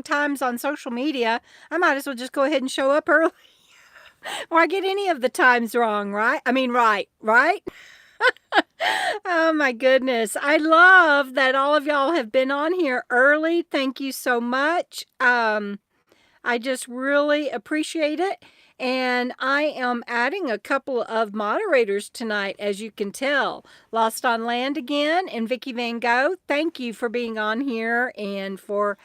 times on social media, I might as well just go ahead and show up early. Or I get any of the times wrong, right? I mean, right? Oh my goodness. I love that all of y'all have been on here early. Thank you so much. I just really appreciate it. And I am adding a couple of moderators tonight, as you can tell. Lost on Land again and Vicky Van Gogh. Thank you for being on here and for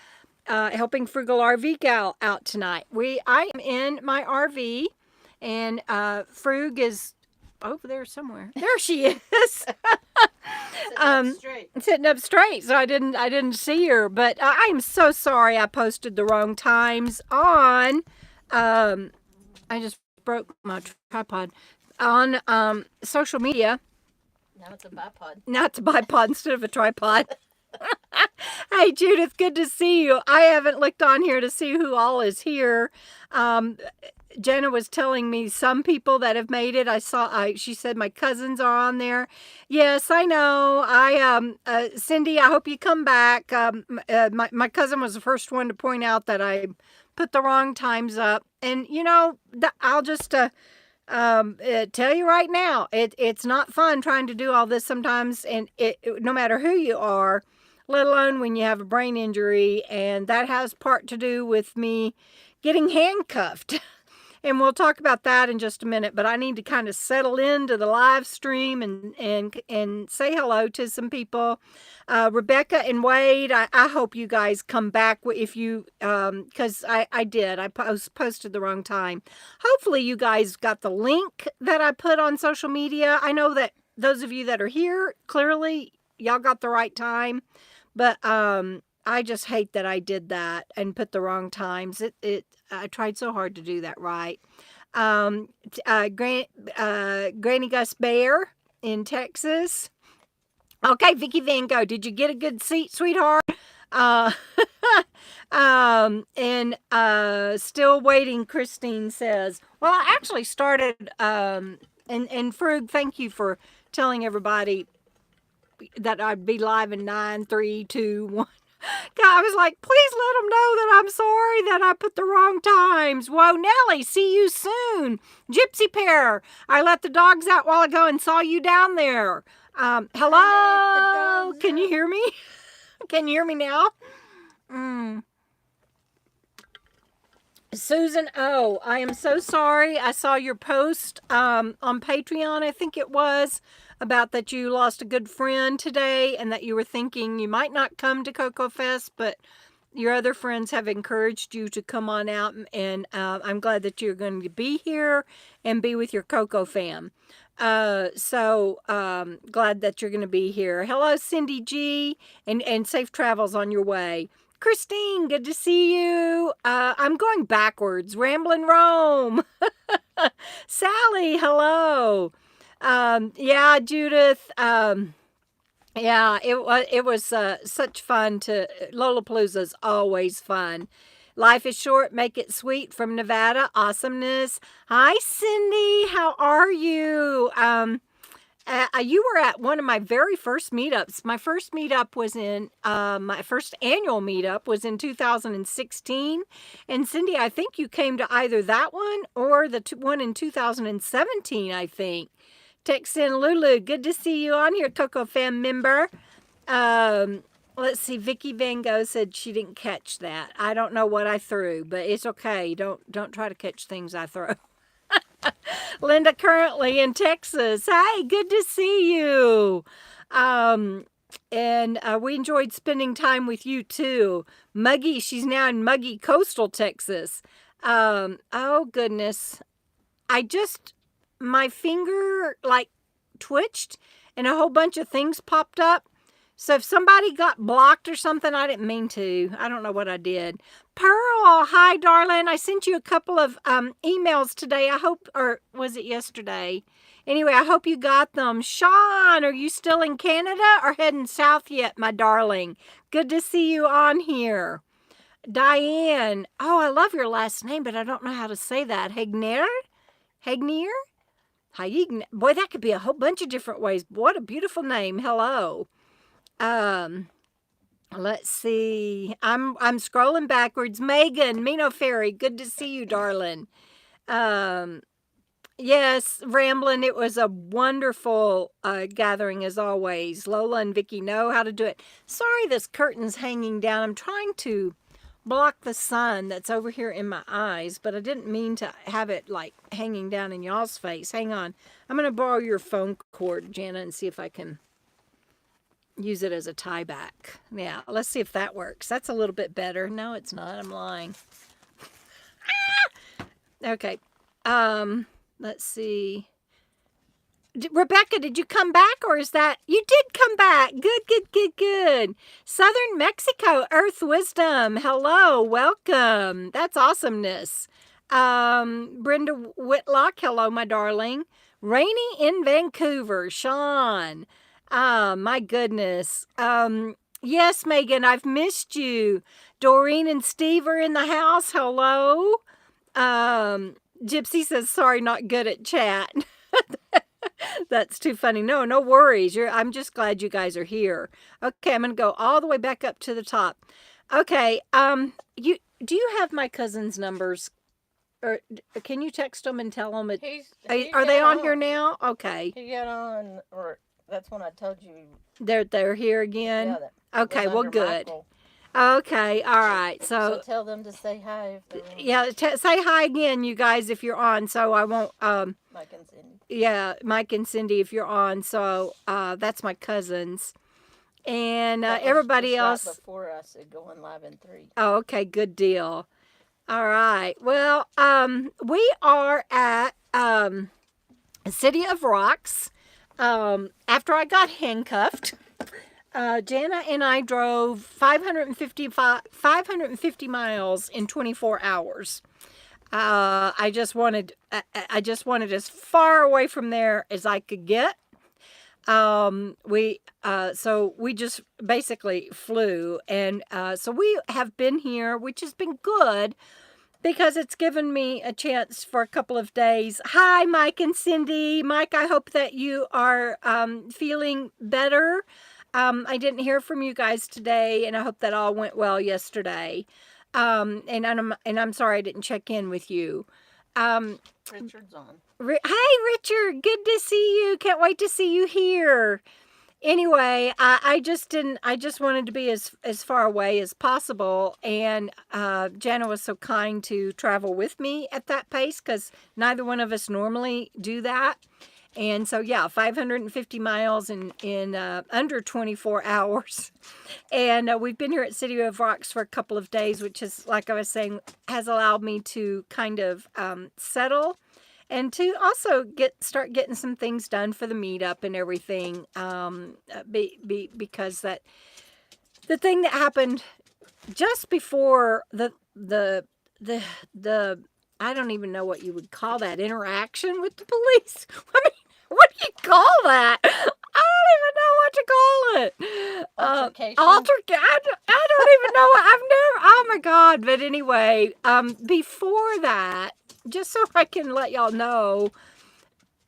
helping Frugal RV Gal out tonight. I am in my RV, and Frug is over there somewhere. There she is. Sitting up straight, so I didn't see her. But I am so sorry I posted the wrong times on. I just broke my tripod on social media. Now it's a bipod. Now it's a bipod instead of a tripod. Hey Judith, good to see you. I haven't looked on here to see who all is here. Jenna was telling me some people that have made it. She said my cousins are on there. Yes, I know. Cindy, I hope you come back. My cousin was the first one to point out that I put the wrong times up. And I'll just tell you right now, it's not fun trying to do all this sometimes, and no matter who you are, let alone when you have a brain injury, and that has part to do with me getting handcuffed. And we'll talk about that in just a minute, but I need to kind of settle into the live stream and say hello to some people. Rebecca and Wade, I hope you guys come back if you, because I did. I posted the wrong time. Hopefully you guys got the link that I put on social media. I know that those of you that are here, clearly y'all got the right time, but I just hate that I did that and put the wrong times. I tried so hard to do that right. Granny Gus Bear in Texas. Okay, Vicky Van Gogh, did you get a good seat, sweetheart? Still waiting, Christine says. Well, I actually started, and Frug, thank you for telling everybody that I'd be live in 9, 3, 2, 1. God, I was like, please let them know that I'm sorry that I put the wrong times. Whoa, Nellie, see you soon. Gypsy Pear, I let the dogs out a while ago and saw you down there. Hello? Can you hear me? Can you hear me now? Susan O, I am so sorry. I saw your post on Patreon, I think it was, about that you lost a good friend today and that you were thinking you might not come to KOKO Fest, but your other friends have encouraged you to come on out, and I'm glad that you're going to be here and be with your KOKO fam. So glad that you're going to be here. Hello, Cindy G, and safe travels on your way. Christine, good to see you. I'm going backwards. Ramblin' Rome. Sally, hello. Yeah, Judith. Yeah, it was such fun Lollapalooza's always fun. Life is short, make it sweet from Nevada. Awesomeness. Hi, Cindy. How are you? You were at one of my very first meetups. My first meetup was my first annual meetup was in 2016. And Cindy, I think you came to either that one or the one in 2017, I think. Texan Lulu, good to see you on here, KOKO Fam member. Let's see, Vicky Van Gogh said she didn't catch that. I don't know what I threw, but it's okay. Don't try to catch things I throw. Linda, currently in Texas. Hey, good to see you. And we enjoyed spending time with you too. Muggy, she's now in Muggy, Coastal Texas. Oh goodness. My finger like twitched and a whole bunch of things popped up. So if somebody got blocked or something, I didn't mean to. I don't know what I did. Pearl, hi, darling. I sent you a couple of emails today. I hope, or was it yesterday? Anyway, I hope you got them. Sean, are you still in Canada or heading south yet, my darling? Good to see you on here. Diane, oh, I love your last name, but I don't know how to say that. Hegnier? Boy, that could be a whole bunch of different ways. What a beautiful name. Hello. Let's see. I'm scrolling backwards. Megan, Mino Ferry, good to see you, darling. Um, yes, Ramblin', it was a wonderful gathering as always. Lola and Vicky know how to do it. Sorry this curtain's hanging down. I'm trying to block the sun that's over here in my eyes, but I didn't mean to have it like hanging down in y'all's face. Hang on. I'm going to borrow your phone cord, Jana, and see if I can use it as a tie back. Yeah, let's see if that works. That's a little bit better. No, it's not. I'm lying. Okay. Let's see. Rebecca, did you come back, or is that you did come back? Good. Southern Mexico, Earth Wisdom. Hello, welcome. That's awesomeness. Brenda Whitlock, hello, my darling. Rainy in Vancouver, Sean. My goodness. Yes, Megan, I've missed you. Doreen and Steve are in the house. Hello. Gypsy says, sorry, not good at chat. That's too funny. No worries. I'm just glad you guys are here. Okay, I'm going to go all the way back up to the top. Okay, do you have my cousin's numbers? Or can you text them and tell them are they on here now? Okay. He got on, or that's when I told you. They're here again? Yeah, okay, well, good. Michael. Okay, all right. So tell them to say hi if they're on. Yeah, say hi again, you guys, if you're on, so I won't Mike and Cindy. Yeah, Mike and Cindy if you're on. So that's my cousins. And everybody else right before I said going live in 3. Oh, okay, good deal. All right. Well, we are at City of Rocks. After I got handcuffed, Jana and I drove 550 miles in 24 hours. I just wanted as far away from there as I could get. So we just basically flew, and so we have been here, which has been good because it's given me a chance for a couple of days. Hi, Mike and Cindy. Mike, I hope that you are feeling better. I didn't hear from you guys today, and I hope that all went well yesterday. And I'm sorry I didn't check in with you. Richard's on. Hey, Richard, good to see you. Can't wait to see you here. Anyway, I just wanted to be as far away as possible, and Jana was so kind to travel with me at that pace because neither one of us normally do that. And so, yeah, 550 miles in under 24 hours. And we've been here at City of Rocks for a couple of days, which is, like I was saying, has allowed me to kind of settle and to also start getting some things done for the meetup and everything. Because the thing that happened just before the I don't even know what you would call that, interaction with the police. I mean, what do you call that? I don't even know what to call it. Altercation. I don't even know what oh my God. But anyway, before that, just so I can let y'all know,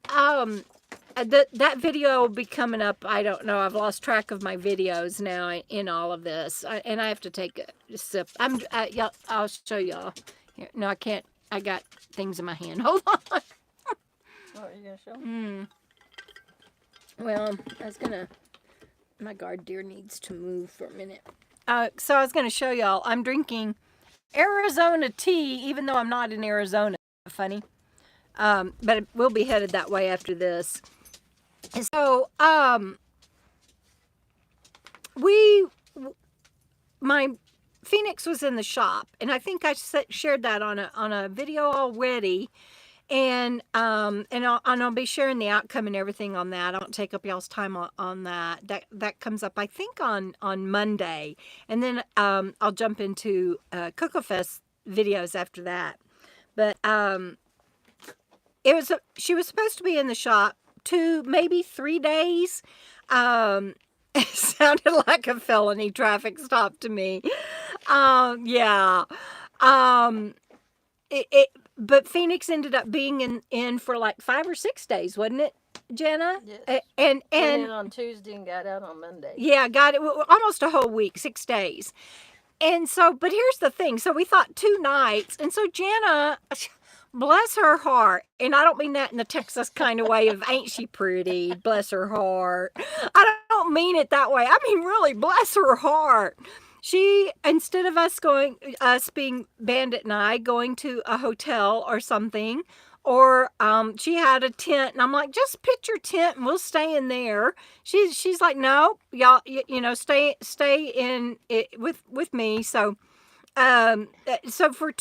that video will be coming up. I don't know. I've lost track of my videos now in all of this. And I have to take a sip. I'll show y'all. Here. No, I can't. I got things in my hand. Hold on. What are you going to show? Well, my guard deer needs to move for a minute. So I was going to show y'all, I'm drinking Arizona tea, even though I'm not in Arizona. Funny. But we'll be headed that way after this. So, my Phoenix was in the shop, and I think I shared that on a video already. And I'll be sharing the outcome and everything on that. I won't take up y'all's time on that. That comes up, I think, on Monday. And then I'll jump into KOKO Fest videos after that. But she was supposed to be in the shop 2, maybe 3 days. It sounded like a felony traffic stop to me. Yeah. But Phoenix ended up being in for like 5 or 6 days, wasn't it? Jenna? Yes. And Went in on Tuesday and got out on Monday. yeah, got it almost a whole week, 6 days. And so, but here's the thing. So we thought 2 nights. And so Jenna, bless her heart, and I don't mean that in the Texas kind of way of ain't she pretty, bless her heart. I don't mean it that way. I mean, really, bless her heart. She, instead of us being Bandit and I, going to a hotel or something, or she had a tent, and I'm like, just pitch your tent and we'll stay in there. She's like, no, y'all, stay in it with me. So so for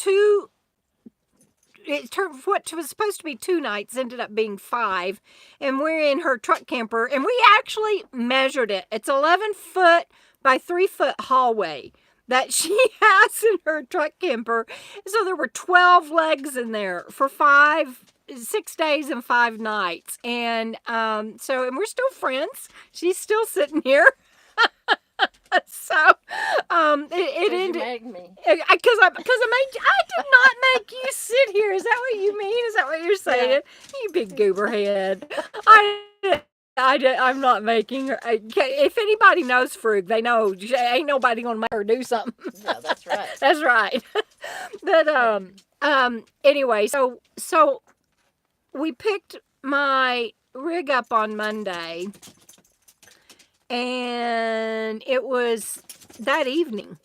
what was supposed to be 2 nights ended up being 5, and we're in her truck camper, and we actually measured it. It's 11-foot by 3-foot hallway that she has in her truck camper. So there were 12 legs in there for 6 days and 5 nights. And and we're still friends. She's still sitting here. So it ended. You made me. Because I did not make you sit here. Is that what you mean? Is that what you're saying? Yeah. You big goober head. I'm not making her. If anybody knows Frug, they know ain't nobody gonna make her do something. Yeah, that's right. That's right. But anyway, so we picked my rig up on Monday, and it was that evening.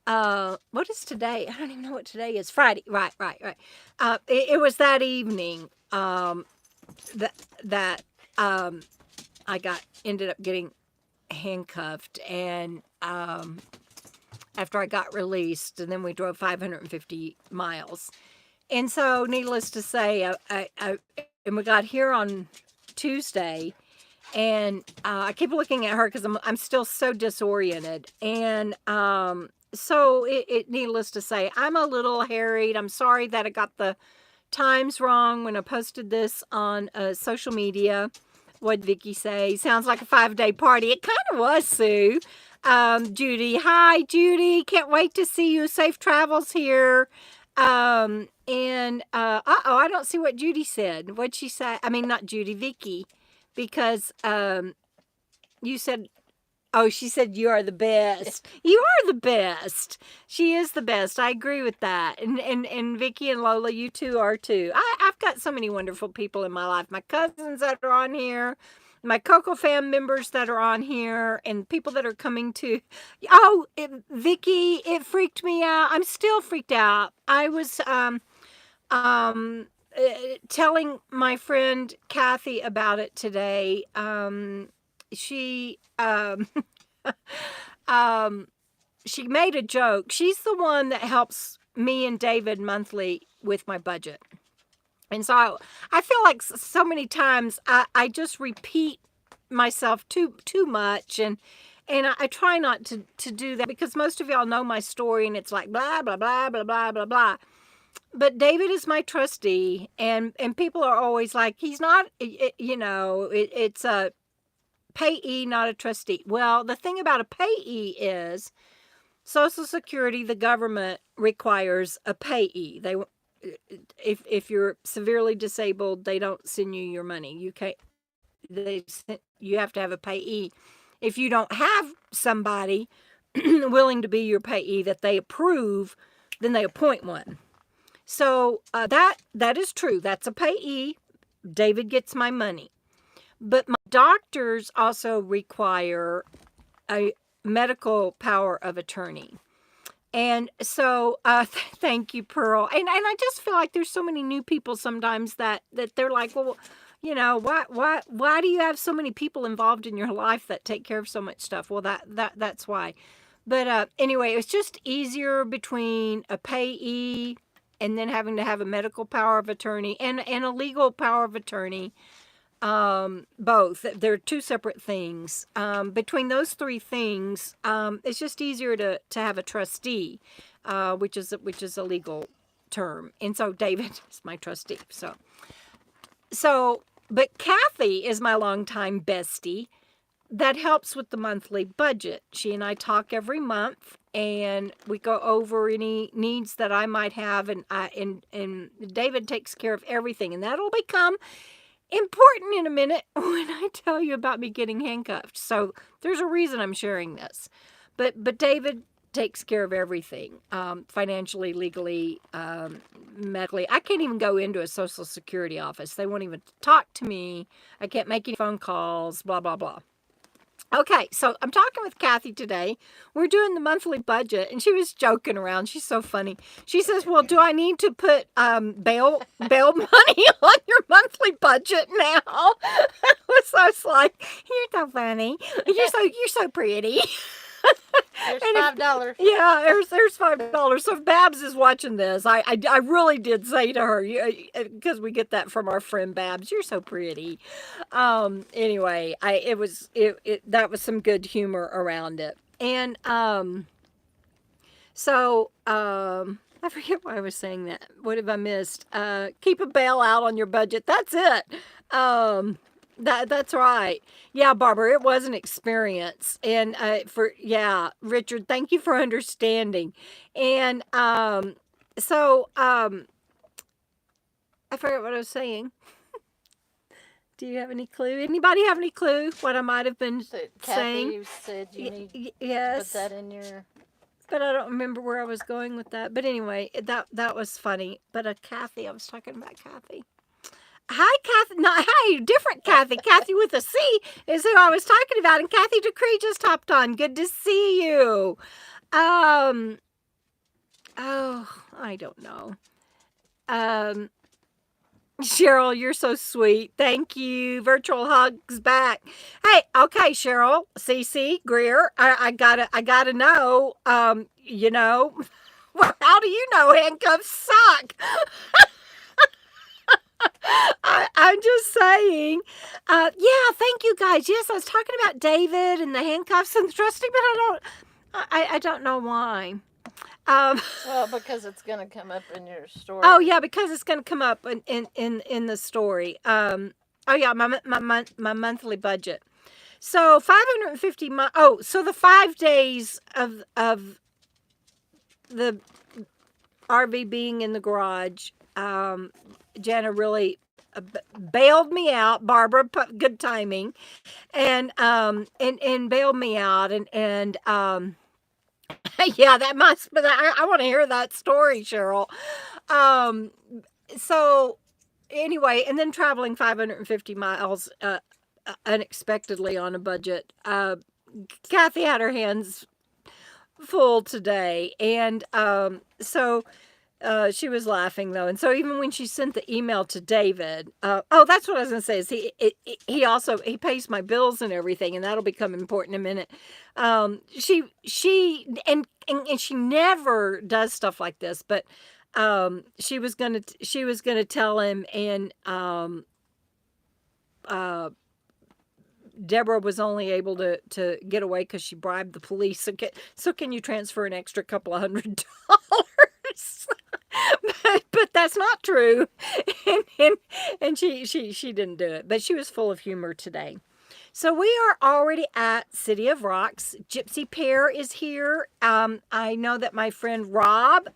What is today? I don't even know what today is. Friday. Right. It was that evening that I ended up getting handcuffed, and after I got released, and then we drove 550 miles. And so, needless to say, and we got here on Tuesday, and I keep looking at her because I'm still so disoriented, and so needless to say, I'm a little harried. I'm sorry that I got the times wrong when I posted this on social media. What'd Vicky say? Sounds like a 5-day party. It kind of was, Sue. Judy, hi, Judy. Can't wait to see you. Safe travels here. I don't see what Judy said. What'd she say? I mean, not Judy, Vicky, because you said, oh, she said you are the best. You are the best. She is the best. I agree with that. And Vicky and Lola, you two are too. I've got so many wonderful people in my life. My cousins that are on here, my KOKO Fam members that are on here, and people that are coming to. Oh, Vicky, it freaked me out. I'm still freaked out. I was telling my friend Kathy about it today. She she made a joke. She's the one that helps me and David monthly with my budget. And so I feel like so many times I just repeat myself too much, and I try not to do that, because most of y'all know my story, and it's like blah blah blah blah blah blah blah. But David is my trustee, and people are always like, he's not, it's a payee, not a trustee. Well, the thing about a payee is Social Security, the government requires a payee. If you're severely disabled, they don't send you your money. You have to have a payee. If you don't have somebody willing to be your payee that they approve, then they appoint one. So that is true. That's a payee. David gets my money. But my doctors also require a medical power of attorney. And so, thank you, Pearl. And I just feel like there's so many new people sometimes that they're like, well, why do you have so many people involved in your life that take care of so much stuff? Well, that's why. But anyway, it's just easier between a payee and then having to have a medical power of attorney and a legal power of attorney. Both. They're two separate things. Between those 3 things, it's just easier to have a trustee, which is a legal term. And so David is my trustee. But Kathy is my longtime bestie that helps with the monthly budget. She and I talk every month, and we go over any needs that I might have, and David takes care of everything, and that'll become important in a minute when I tell you about me getting handcuffed. So there's a reason I'm sharing this. But David takes care of everything, financially, legally, medically. I can't even go into a Social Security office. They won't even talk to me. I can't make any phone calls, blah, blah, blah. Okay, so I'm talking with Kathy today. We're doing the monthly budget, and she was joking around. She's so funny. She says, "Well, do I need to put bail money on your monthly budget now?" So I was like, "You're so funny. You're so pretty." There's And $5. yeah, there's $5. So if Babs is watching this, I really did say to her, because we get that from our friend Babs, "You're so pretty." Anyway, that was some good humor around it. And I forget why I was saying that. What have I missed? Keep a bailout on your budget. That's it. That's right. Yeah, Barbara, it was an experience. And Richard, thank you for understanding. And I forget what I was saying. Do you have any clue? Anybody have any clue what I might have been So, saying? Kathy, you said you need to put Yes, that in your. but I don't remember where I was going with that. But anyway, that was funny. But Kathy, I was talking about Kathy. Hi, Kathy. No, hi, different Kathy. Kathy with a C is who I was talking about. And Kathy Decree just hopped on. Good to see you. Oh, I don't know. Cheryl, you're so sweet. Thank you. Virtual hugs back. Hey, okay, Cheryl, CC, Greer. I gotta know. Well, how do you know handcuffs suck? I'm just saying. Thank you guys. Yes, I was talking about David and the handcuffs and the trusting, but I don't know why. Well, because it's going to come up in your story. Oh yeah, because it's going to come up in the story. My monthly budget. So 550. So the 5 days of the RV being in the garage. Jana really bailed me out. Barbara, good timing, and bailed me out, and yeah, that must. But I want to hear that story, Cheryl. So anyway, and then traveling 550 miles unexpectedly on a budget. Kathy had her hands full today, and she was laughing though, and so even when she sent the email to David, that's what I was gonna say. Is he pays my bills and everything, and that'll become important in a minute. She never does stuff like this, but she was gonna tell him, and Debra was only able to get away because she bribed the police. So can you transfer an extra couple of $100? but that's not true. And she didn't do it. But she was full of humor today. So we are already at City of Rocks. Gypsy Pear is here. I know that my friend Rob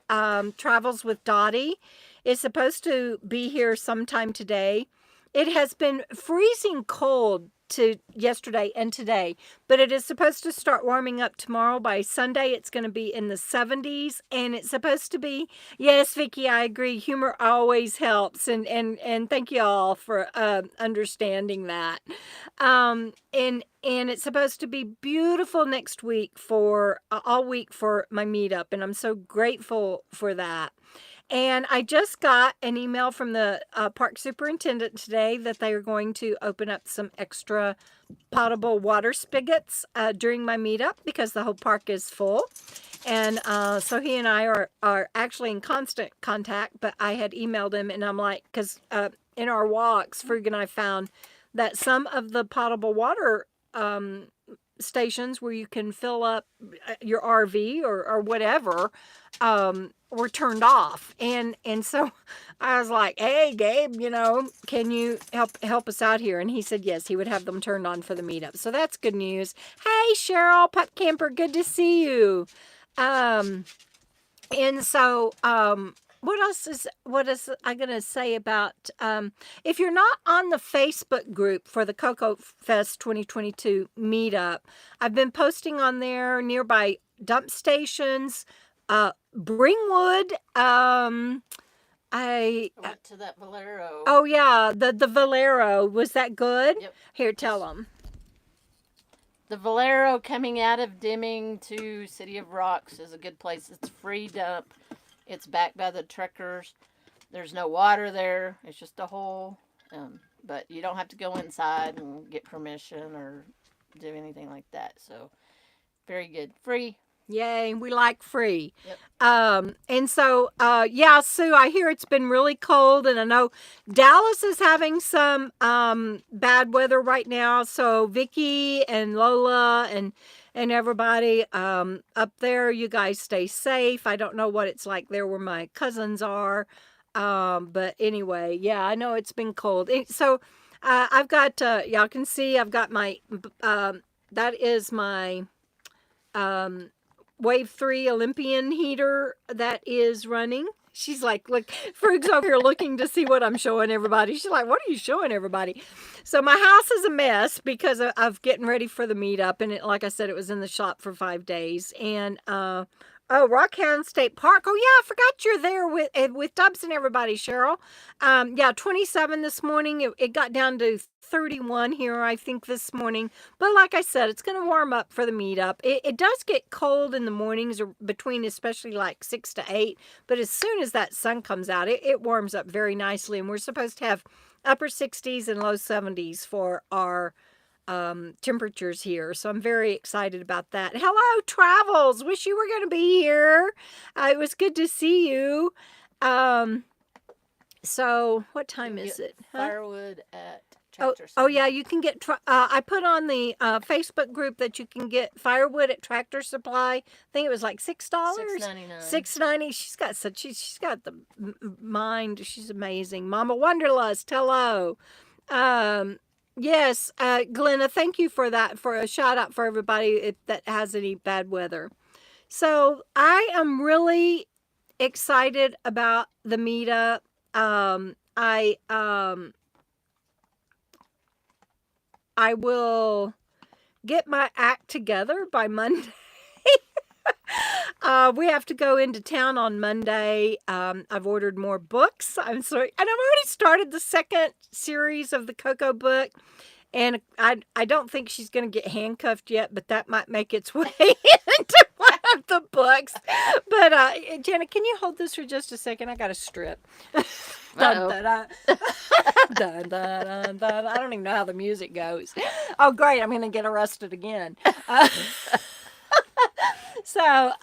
travels with Dottie. Is supposed to be here sometime today. It has been freezing cold to yesterday and today, but it is supposed to start warming up tomorrow. By Sunday, it's going to be in the 70s, and it's supposed to be, yes, Vicki, I agree. Humor always helps, and thank you all for understanding that. And it's supposed to be beautiful next week for all week for my meetup, and I'm so grateful for that. And I just got an email from the park superintendent today that they are going to open up some extra potable water spigots during my meetup because the whole park is full. And so he and I are actually in constant contact, but I had emailed him, and I'm like, because in our walks, Frug and I found that some of the potable water stations where you can fill up your RV or whatever were turned off, and so I was like, "Hey, Gabe, can you help us out here?" And he said yes, he would have them turned on for the meetup. So that's good news. Hey, Cheryl, Pup Camper, good to see you. And so what is I gonna say about if you're not on the Facebook group for the KOKO Fest 2022 meetup, I've been posting on there nearby dump stations. Bring wood. I went to that Valero. Oh yeah, the Valero, was that good? Yep. Here, tell them. The Valero coming out of Deming to City of Rocks is a good place. It's free dump. It's backed by the truckers. There's no water there. It's just a hole. But you don't have to go inside and get permission or do anything like that. So, very good. Free. Yay, we like free. Yep. And so, yeah, Sue, I hear it's been really cold, and I know Dallas is having some bad weather right now. So Vicky and Lola and everybody up there, you guys stay safe. I don't know what it's like there where my cousins are. But anyway, yeah, I know it's been cold. So I've got, y'all can see, I've got my, that is my Wave 3 Olympian heater that is running. She's like, look, Frug's over here looking to see what I'm showing everybody. She's like, what are you showing everybody? So my house is a mess because of getting ready for the meetup. And it, like I said, it was in the shop for 5 days. And, Rockhound State Park. Oh yeah, I forgot you're there with Dubs and everybody, Cheryl. Yeah, 27 this morning. It got down to 31 here, I think, this morning. But like I said, it's going to warm up for the meetup. It does get cold in the mornings, or between especially like 6 to 8. But as soon as that sun comes out, it warms up very nicely. And we're supposed to have upper 60s and low 70s for our temperatures here. So I'm very excited about that. Hello, Travels. Wish you were going to be here. It was good to see you. So what time is it? Firewood at Oh, Tractor oh yeah, you can get, I put on the Facebook group that you can get firewood at Tractor Supply. I think it was like $6. $6.99. $6.90. She's got the mind. She's amazing. Mama Wanderlust, hello. Yes, Glenna, thank you for that, for a shout out for everybody that has any bad weather. So I am really excited about the meetup. I will get my act together by Monday. We have to go into town on Monday. I've ordered more books. I'm sorry. And I've already started the second series of the KOKO book. And I don't think she's going to get handcuffed yet, but that might make its way into one of the books. But, Janet, can you hold this for just a second? I got a strip. Dun, dun, dun. Dun, dun, dun, dun. I don't even know how the music goes. Oh, great. I'm going to get arrested again. So,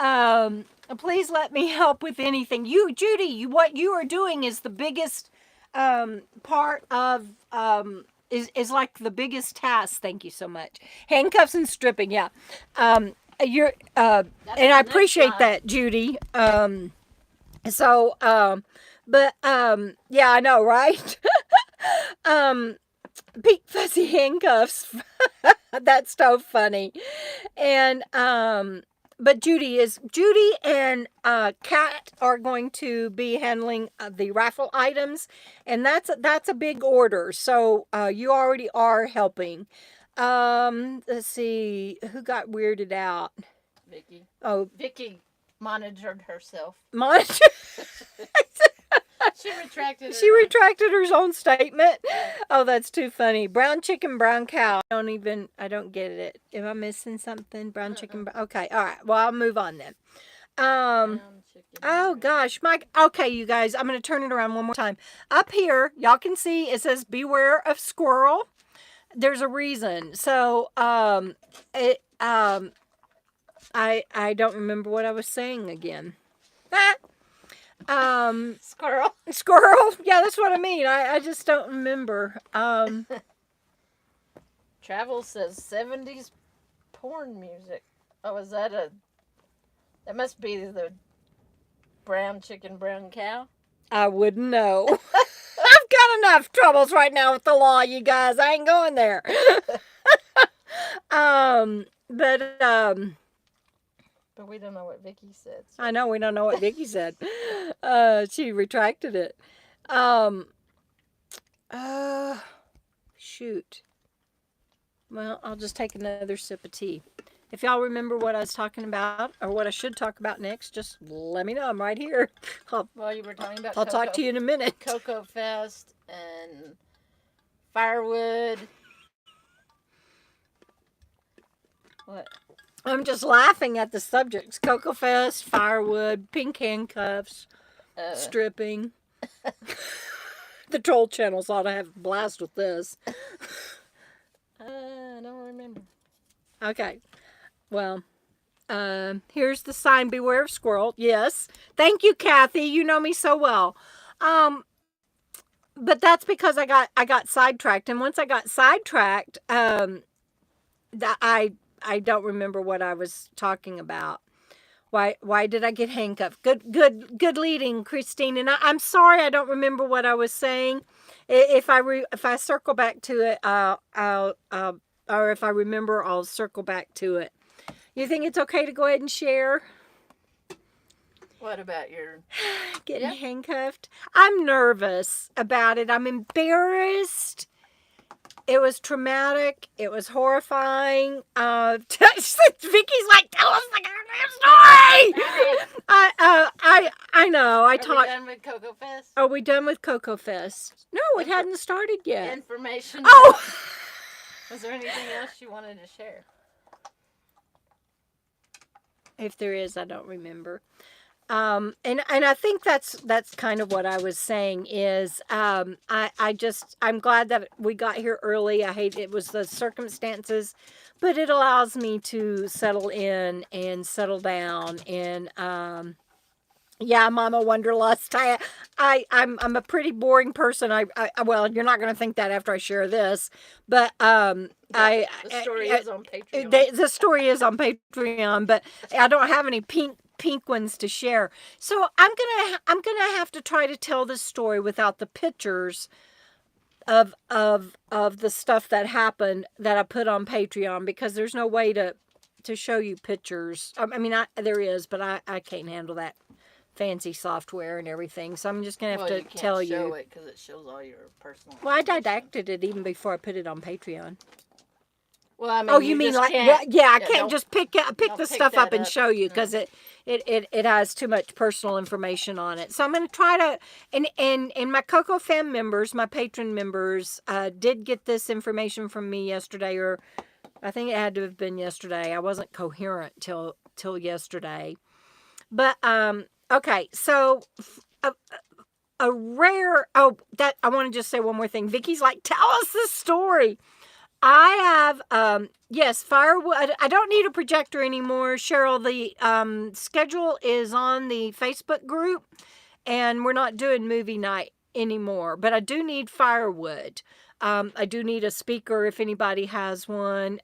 please let me help with anything. You, Judy, what you are doing is the biggest part of, is like the biggest task. Thank you so much. Handcuffs and stripping, yeah. You're, and I appreciate that, Judy. So, but, yeah, I know, right? Pink fuzzy handcuffs. That's so funny. And, but Judy and Kat are going to be handling the raffle items, and that's a big order. So you already are helping. Let's see who got weirded out. Vicky. Oh, Vicky monitored herself. She retracted her own statement. Oh, that's too funny. Brown chicken, brown cow. I don't get it. Am I missing something? Brown chicken. Okay. All right. Well, I'll move on then. Oh gosh, Mike. Okay, you guys, I'm going to turn it around one more time. Up here, y'all can see it says beware of squirrel. There's a reason. So, I don't remember what I was saying again. Squirrel. Yeah, that's what I mean. I just don't remember. Travel says 70s porn music. Oh, is that that must be the brown chicken, brown cow? I wouldn't know. I've got enough troubles right now with the law, you guys. I ain't going there. But we don't know what Vicky said. So. I know we don't know what Vicky said. She retracted it. Shoot. Well, I'll just take another sip of tea. If y'all remember what I was talking about or what I should talk about next, just let me know. I'm right here. Well, you were talking about I'll talk to you in a minute. KOKO Fest and firewood. What? I'm just laughing at the subjects. KOKO Fest, firewood, pink handcuffs, stripping. The troll channels ought to have a blast with this. I don't remember. Okay. Well, here's the sign, beware of squirrel. Yes. Thank you, Kathy. You know me so well. But that's because I got sidetracked. And once I got sidetracked, I don't remember what I was talking about. Why did I get handcuffed? Good leading, Christine. And I'm sorry I don't remember what I was saying. If I circle back to it, or if I remember, I'll circle back to it. You think it's okay to go ahead and share? What about your getting handcuffed? I'm nervous about it. I'm embarrassed. It was traumatic. It was horrifying. Vicky's like, tell us the goddamn story. I know. Are we done with KOKO Fest? Are we done with KOKO Fest? No, it hadn't started yet. Information. Oh. Was there anything else you wanted to share? If there is, I don't remember. And I think that's kind of what I was saying is, I'm glad that we got here early. I hate it was the circumstances, but it allows me to settle in and settle down. And, yeah, Mama Wonderlust. I'm a pretty boring person. Well, you're not going to think that after I share this, but, the story is on Patreon. The story is on Patreon, but I don't have any pink ones to share. So I'm gonna have to try to tell this story without the pictures of the stuff that happened that I put on Patreon, because there's no way to show you pictures. I mean, there is, but I can't handle that fancy software and everything. So I'm just gonna have to tell you. Show it because it shows all your personal. Well, I didacted it even before I put it on Patreon. Well, I mean, oh, you mean like I can't just pick the stuff up and show you, because it has too much personal information on it. So I'm going to try to, and my KOKO Fam members, my patron members, did get this information from me yesterday, or I think it had to have been yesterday. I wasn't coherent till yesterday, but okay. So a rare. Oh, that I want to just say one more thing. Vicky's like, tell us the story. I have, yes, firewood. I don't need a projector anymore. Cheryl, the schedule is on the Facebook group, and we're not doing movie night anymore. But I do need firewood. I do need a speaker if anybody has one.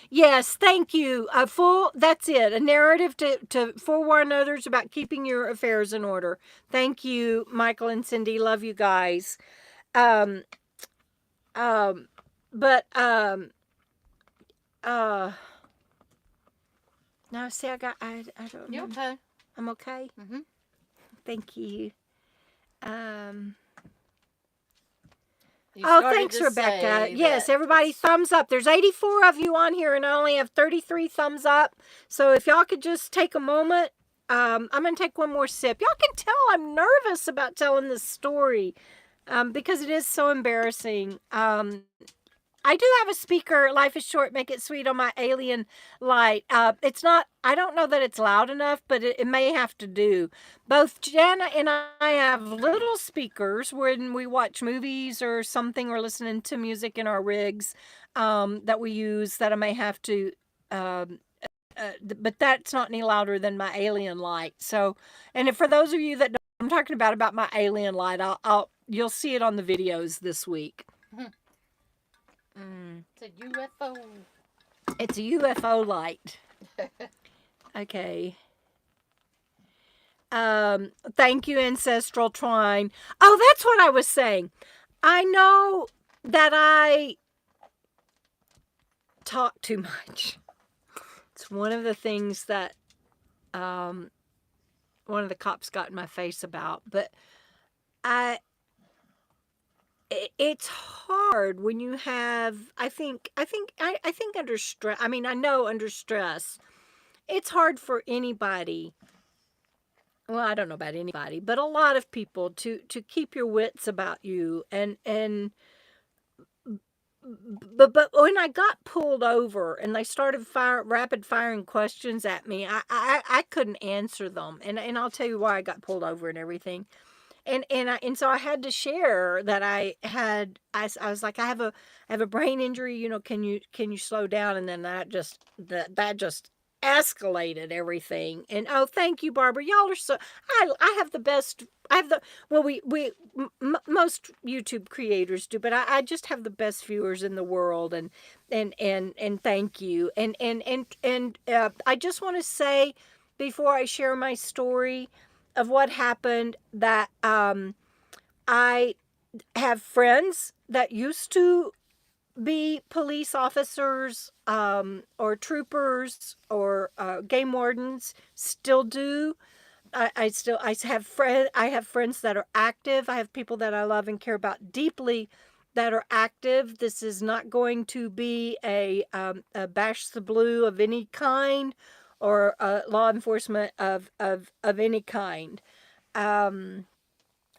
Yes, thank you. That's it. A narrative to forewarn others about keeping your affairs in order. Thank you, Michael and Cindy. Love you guys. Now see, I don't know. You okay? I'm okay. Mm-hmm. Thank you. You thanks, Rebecca. Yes, everybody, thumbs up. There's 84 of you on here, and I only have 33 thumbs up. So if y'all could just take a moment, I'm going to take one more sip. Y'all can tell I'm nervous about telling this story. Because it is so embarrassing. I do have a speaker, Life is Short, Make It Sweet, on my Alien light. It's not, I don't know that it's loud enough, but it may have to do. Both Jana and I have little speakers when we watch movies or something, or listening to music in our rigs that we use, that I may have to, but that's not any louder than my Alien light. So, and for those of you that don't, I'm talking about my Alien light, you'll see it on the videos this week. It's a UFO. It's a UFO light. Okay. Thank you, Ancestral Trine. Oh, that's what I was saying. I know that I talk too much. It's one of the things that um, one of the cops got in my face about. But I, it's hard when you have. I think under stress. I mean, I know under stress, it's hard for anybody. Well, I don't know about anybody, but a lot of people to keep your wits about you and but when I got pulled over and they started rapid firing questions at me, I couldn't answer them, and I'll tell you why I got pulled over and everything, and so I had to share that I was like, I have a brain injury, can you slow down, and then that just escalated everything, and oh, thank you, Barbara, y'all are so I have the best. I have the well, most YouTube creators do, but I just have the best viewers in the world, and thank you, and I just want to say before I share my story of what happened that I have friends that used to be police officers or troopers or game wardens, still do. I have friends that are active. I have people that I love and care about deeply that are active. This is not going to be a bash the blue of any kind or law enforcement of any kind. Um,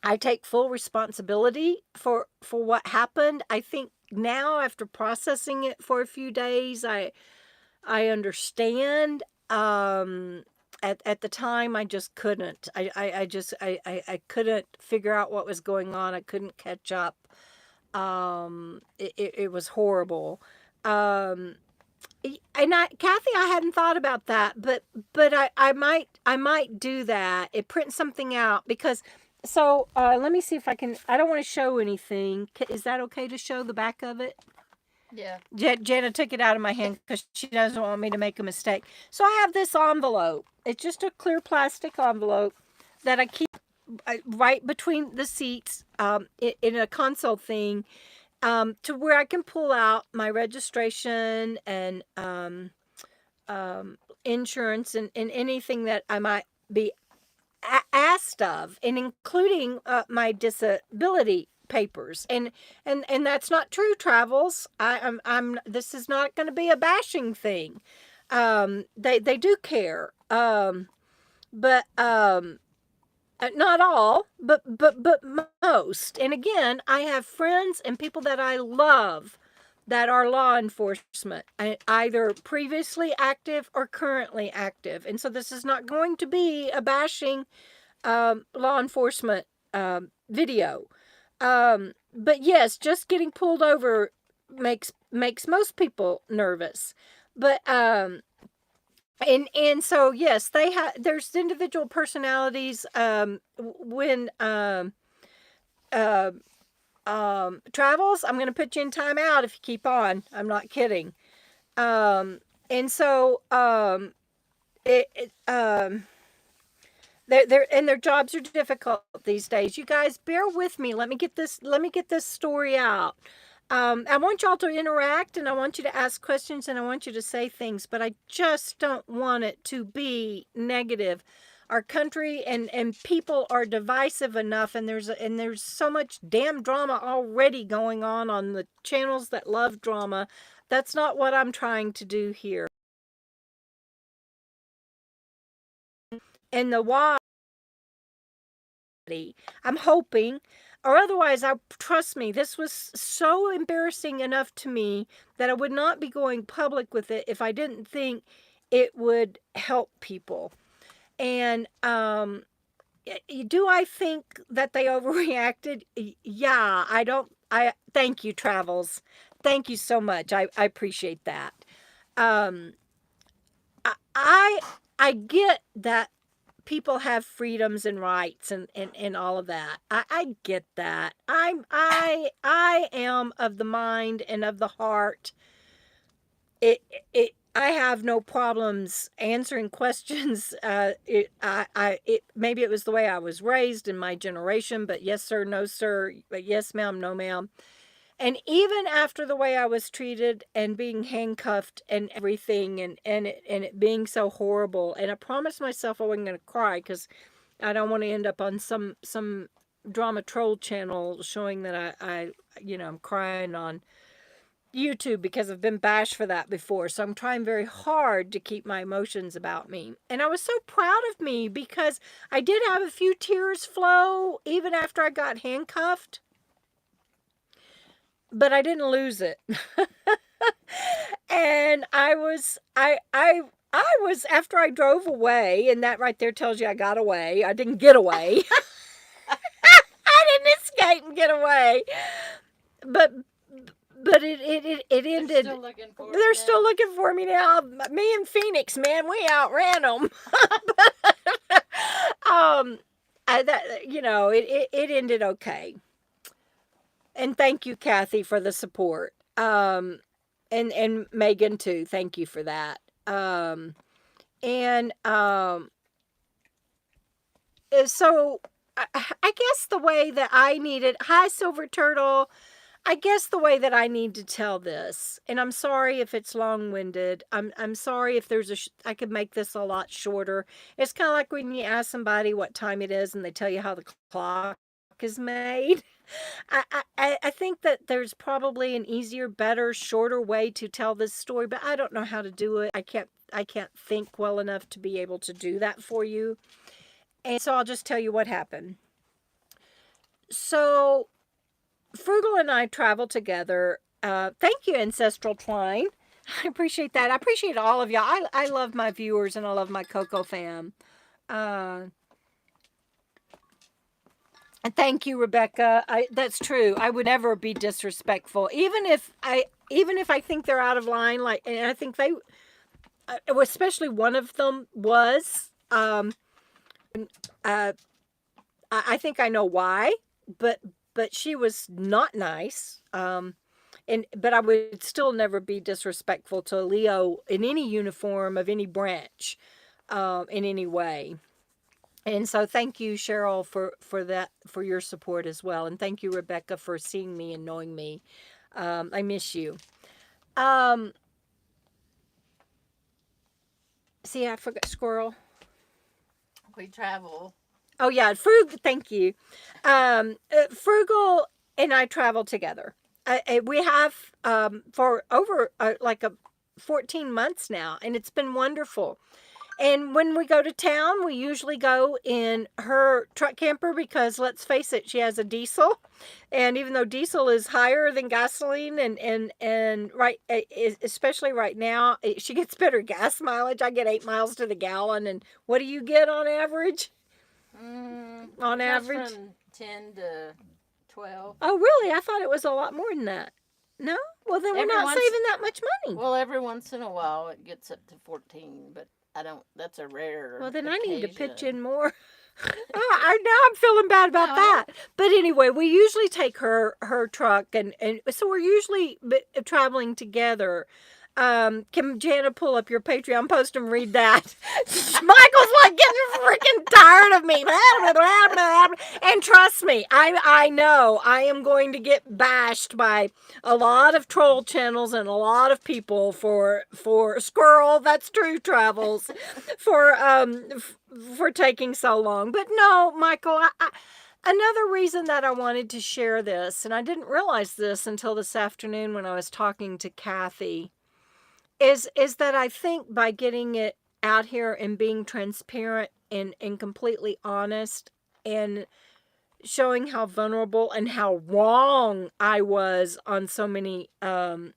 I take full responsibility for what happened. I think now, after processing it for a few days, I understand. At the time, I just couldn't. I couldn't figure out what was going on. I couldn't catch up. It was horrible. Um, Kathy, I hadn't thought about that, but I might do that. It prints something out because. So let me see if I can. I don't want to show anything. Is that okay to show the back of it? Yeah. Jenna took it out of my hand because she doesn't want me to make a mistake. So I have this envelope. It's just a clear plastic envelope that I keep right between the seats in a console thing to where I can pull out my registration and insurance and anything that I might be asked of, and including my disability papers, and that's not true, Travels. I'm this is not going to be a bashing thing. They do care, but not all, but most. And again, I have friends and people that I love that are law enforcement, either previously active or currently active. And so this is not going to be a bashing law enforcement video. But yes, just getting pulled over makes most people nervous. But and so yes, there's individual personalities when Travels, I'm going to put you in timeout if you keep on. I'm not kidding. And so their jobs are difficult these days. You guys, bear with me. Let me get this story out. I want y'all to interact, and I want you to ask questions, and I want you to say things, but I just don't want it to be negative. Our country and people are divisive enough, and there's so much damn drama already going on the channels that love drama. That's not what I'm trying to do here. And the why, I'm hoping, or otherwise, trust me, this was so embarrassing enough to me that I would not be going public with it if I didn't think it would help people. And do I think that they overreacted? Yeah, I thank you, Travels. Thank you so much. I appreciate that. Um, I get that people have freedoms and rights and all of that. I get that. I am of the mind and of the heart. I have no problems answering questions. Maybe it was the way I was raised in my generation, but yes sir, no sir, but yes ma'am, no ma'am. And even after the way I was treated and being handcuffed and everything and it being so horrible, and I promised myself I wasn't going to cry because I don't want to end up on some drama troll channel showing that I'm crying on YouTube because I've been bashed for that before. So I'm trying very hard to keep my emotions about me. And I was so proud of me because I did have a few tears flow even after I got handcuffed, but I didn't lose it. And I was, after I drove away, and that right there tells you I got away. I didn't get away. I didn't escape and get away. But it ended. They're still looking for They're still looking for me now. Me and Phoenix, man, we outran them. It ended okay. And thank you, Kathy, for the support. And Megan too. Thank you for that. And so I guess the way that I needed, hi Silver Turtle, I guess the way that I need to tell this, and I'm sorry if it's long-winded. I'm sorry if I could make this a lot shorter. It's kind of like when you ask somebody what time it is and they tell you how the clock is made. I think that there's probably an easier, better, shorter way to tell this story, but I don't know how to do it. I can't think well enough to be able to do that for you. And so I'll just tell you what happened. So Frugal and I traveled together. Thank you, Ancestral Twine. I appreciate that. I appreciate all of y'all. I love my viewers and I love my KOKO Fam. And thank you, Rebecca. That's true. I would never be disrespectful, even if I think they're out of line. Like, and I think they, especially one of them was. I think I know why, but she was not nice. But I would still never be disrespectful to Leo in any uniform of any branch, in any way. And so thank you, Cheryl, for that, for your support as well. And thank you, Rebecca, for seeing me and knowing me. I miss you. See, I forgot squirrel. We travel. Oh yeah, thank you. Frugal and I travel together. We have for over 14 months now, and it's been wonderful. And when we go to town, we usually go in her truck camper because, let's face it, she has a diesel. And even though diesel is higher than gasoline, and especially right now, she gets better gas mileage. I get 8 miles to the gallon. And what do you get on average? On average? From 10 to 12. Oh, really? I thought it was a lot more than that. No? Well, then we're not saving that much money. Well, every once in a while it gets up to 14, but that's a rare Well, then occasion. I need to pitch in more. I'm feeling bad about that. But anyway, we usually take her truck, and so we're usually traveling together. Can Jana pull up your Patreon post and read that? Michael's like getting freaking tired of me. And trust me, I know I am going to get bashed by a lot of troll channels and a lot of people for Squirrel, that's true, Travels, for taking so long. But no, Michael, another reason that I wanted to share this, and I didn't realize this until this afternoon when I was talking to Kathy, is that I think by getting it out here and being transparent and completely honest and showing how vulnerable and how wrong I was on so many, that's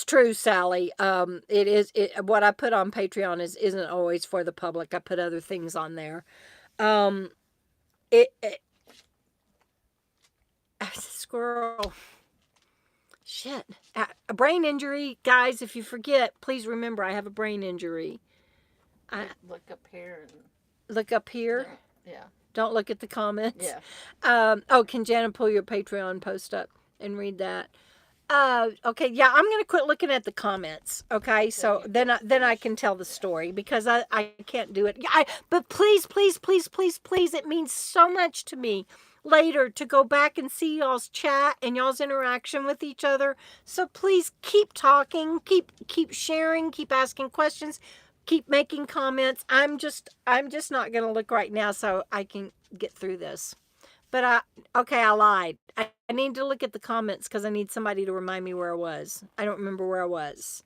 true, Sally. What I put on Patreon isn't always for the public. I put other things on there. Squirrel. Shit. A brain injury. Guys, if you forget, please remember I have a brain injury. Look up here. Look up here? Yeah. Don't look at the comments? Yeah. Can Jana pull your Patreon post up and read that? Okay, yeah, I'm going to quit looking at the comments, okay? So then I can tell the story because I can't do it. But please, please, please, please, please, it means so much to me later to go back and see y'all's chat and y'all's interaction with each other. So please keep talking, keep sharing, keep asking questions, keep making comments. I'm just not going to look right now so I can get through this. But I lied. I need to look at the comments because I need somebody to remind me where I was. I don't remember where I was.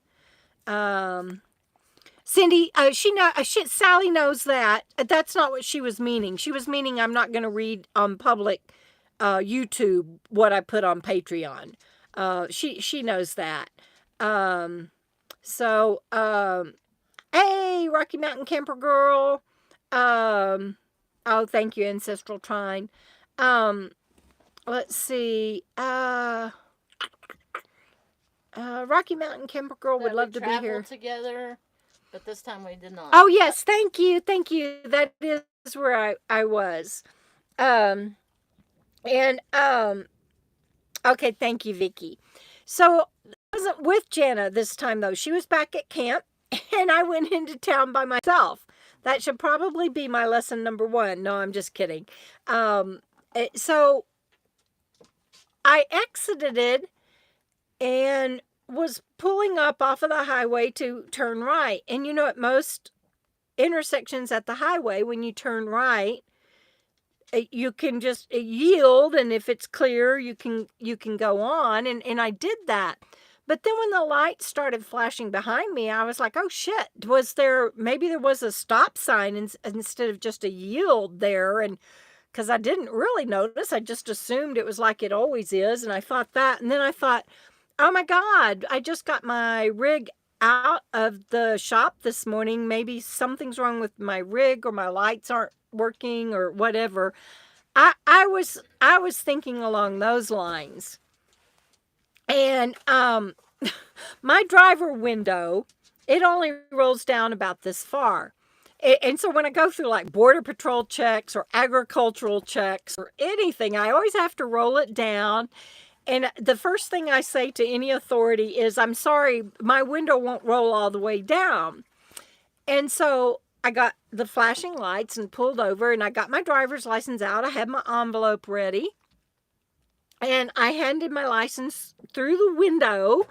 Cindy, Sally knows that. That's not what she was meaning. She was meaning I'm not going to read on public YouTube what I put on Patreon. She knows that. So, hey, Rocky Mountain Camper Girl. Oh, thank you, Ancestral Trine. Let's see. Rocky Mountain Camper Girl would love to be here. Together, but this time we did not. Oh yes, thank you. That is where I was. Okay, thank you, Vicky. So I wasn't with Jana this time though. She was back at camp, and I went into town by myself. That should probably be my lesson number 1. No, I'm just kidding. So I exited and was pulling up off of the highway to turn right. And at most intersections at the highway, when you turn right, you can just yield, and if it's clear, you can go on. And I did that. But then when the lights started flashing behind me, I was like, oh shit, maybe there was a stop sign instead of just a yield there. And because I didn't really notice, I just assumed it was like it always is. And I thought that, and then I thought, oh my God, I just got my rig out of the shop this morning. Maybe something's wrong with my rig, or my lights aren't working, or whatever. I was thinking along those lines. And my driver window, it only rolls down about this far. And so when I go through like border patrol checks or agricultural checks or anything, I always have to roll it down. And the first thing I say to any authority is, I'm sorry, my window won't roll all the way down. And so I got the flashing lights and pulled over, and I got my driver's license out. I had my envelope ready, and I handed my license through the window,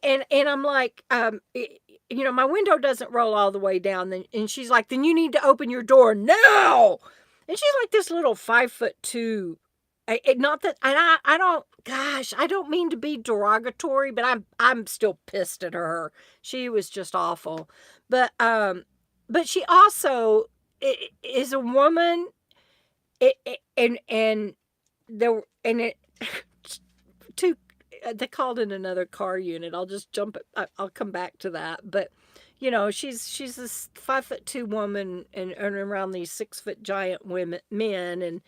and I'm like, my window doesn't roll all the way down. And she's like, then you need to open your door now. And she's like this little 5'2". Not that, and I don't, gosh, I don't mean to be derogatory, but I'm still pissed at her. She was just awful. But she also is a woman, they called in another car unit. I'll just I'll come back to that. But she's this 5'2" woman, and around these 6-foot giant men,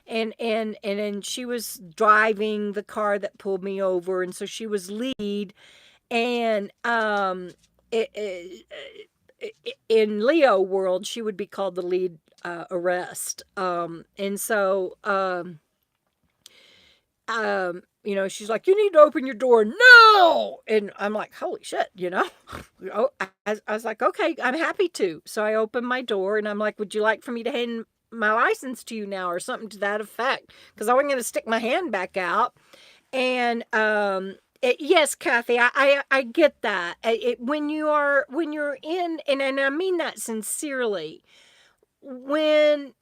and she was driving the car that pulled me over, and so she was lead, and in Leo world, she would be called the lead arrest. And so she's like, you need to open your door now. And I'm like, holy shit, I was like, okay, I'm happy to. So I opened my door, and I'm like, would you like for me to hand my license to you now, or something to that effect? Because I wasn't going to stick my hand back out. And yes, Kathy, I get that. When you're in, and I mean that sincerely, when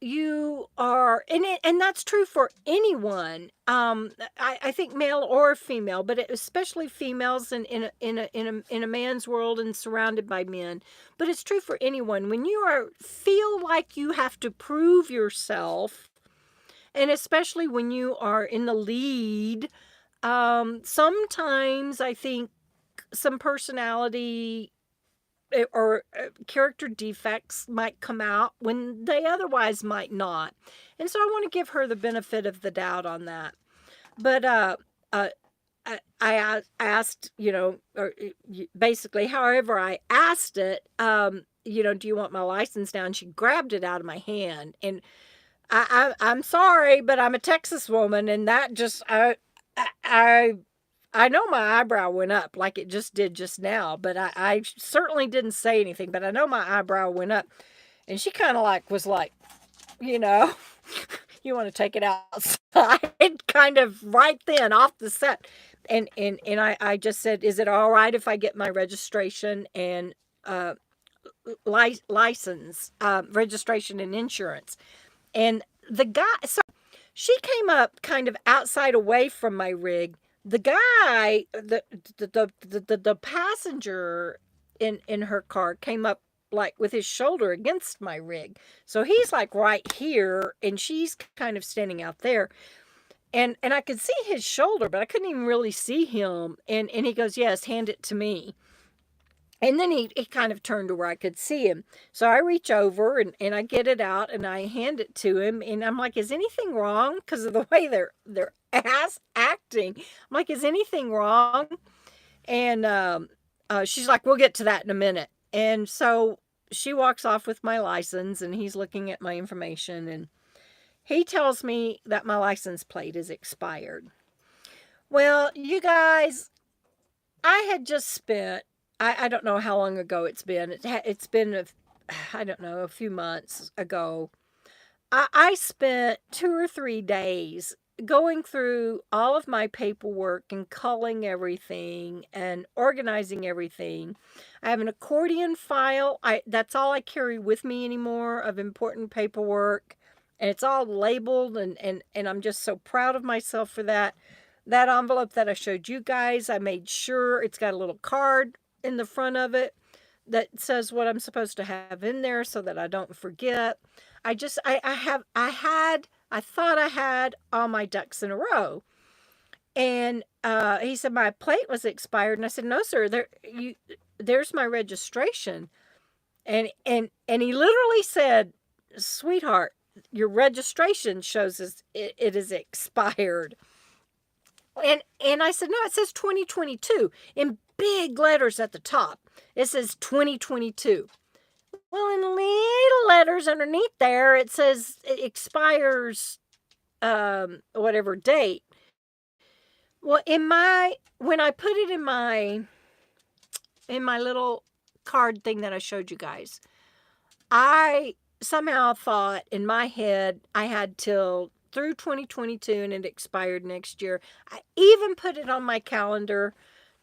you are, and that's true for anyone. I think male or female, but especially females in a man's world and surrounded by men. But it's true for anyone. When you feel like you have to prove yourself, and especially when you are in the lead, sometimes I think some personality or character defects might come out when they otherwise might not. And so I want to give her the benefit of the doubt on that. But I asked, or basically, however I asked it, do you want my license now? And she grabbed it out of my hand. And I'm sorry, but I'm a Texas woman, and that just, I know my eyebrow went up like it just did just now, but I certainly didn't say anything, but I know my eyebrow went up. And she kind of was like, you want to take it outside, kind of right then off the set. And I just said, is it all right if I get my registration and license, registration and insurance? And the guy, so she came up kind of outside away from my rig. The guy, the passenger in her car came up like with his shoulder against my rig. So he's like right here and she's kind of standing out there. And I could see his shoulder, but I couldn't even really see him. And he goes, yes, hand it to me. And then he kind of turned to where I could see him. So I reach over and I get it out and I hand it to him. And I'm like, is anything wrong? Because of the way they're ass acting. I'm like, is anything wrong? And she's like, we'll get to that in a minute. And so she walks off with my license and he's looking at my information. And he tells me that my license plate is expired. Well, you guys, I had just spent, I don't know how long ago it's been. It's been, I don't know, a few months ago. I spent 2 or 3 days going through all of my paperwork and culling everything and organizing everything. I have an accordion file. That's all I carry with me anymore of important paperwork. And it's all labeled and I'm just so proud of myself for that. That envelope that I showed you guys, I made sure it's got a little card in the front of it that says what I'm supposed to have in there so that I don't forget. I thought I had all my ducks in a row. And he said my plate was expired, and I said, no, sir, there's my registration. And he literally said, sweetheart, your registration shows it is expired. And I said, no, it says 2022 in big letters at the top. It says 2022. Well, in little letters underneath there, it says it expires whatever date. Well, when I put it in my little card thing that I showed you guys, I somehow thought in my head I had till through 2022 and it expired next year. I even put it on my calendar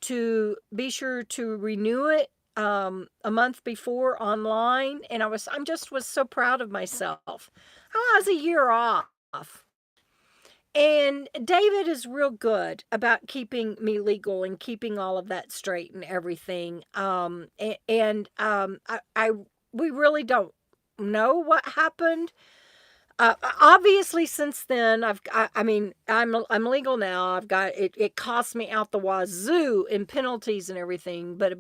to be sure to renew it a month before online, and I'm just was so proud of myself. I was a year off. And David is real good about keeping me legal and keeping all of that straight and everything. We really don't know what happened. Obviously, since then, I'm legal now. I've got it. It cost me out the wazoo in penalties and everything. But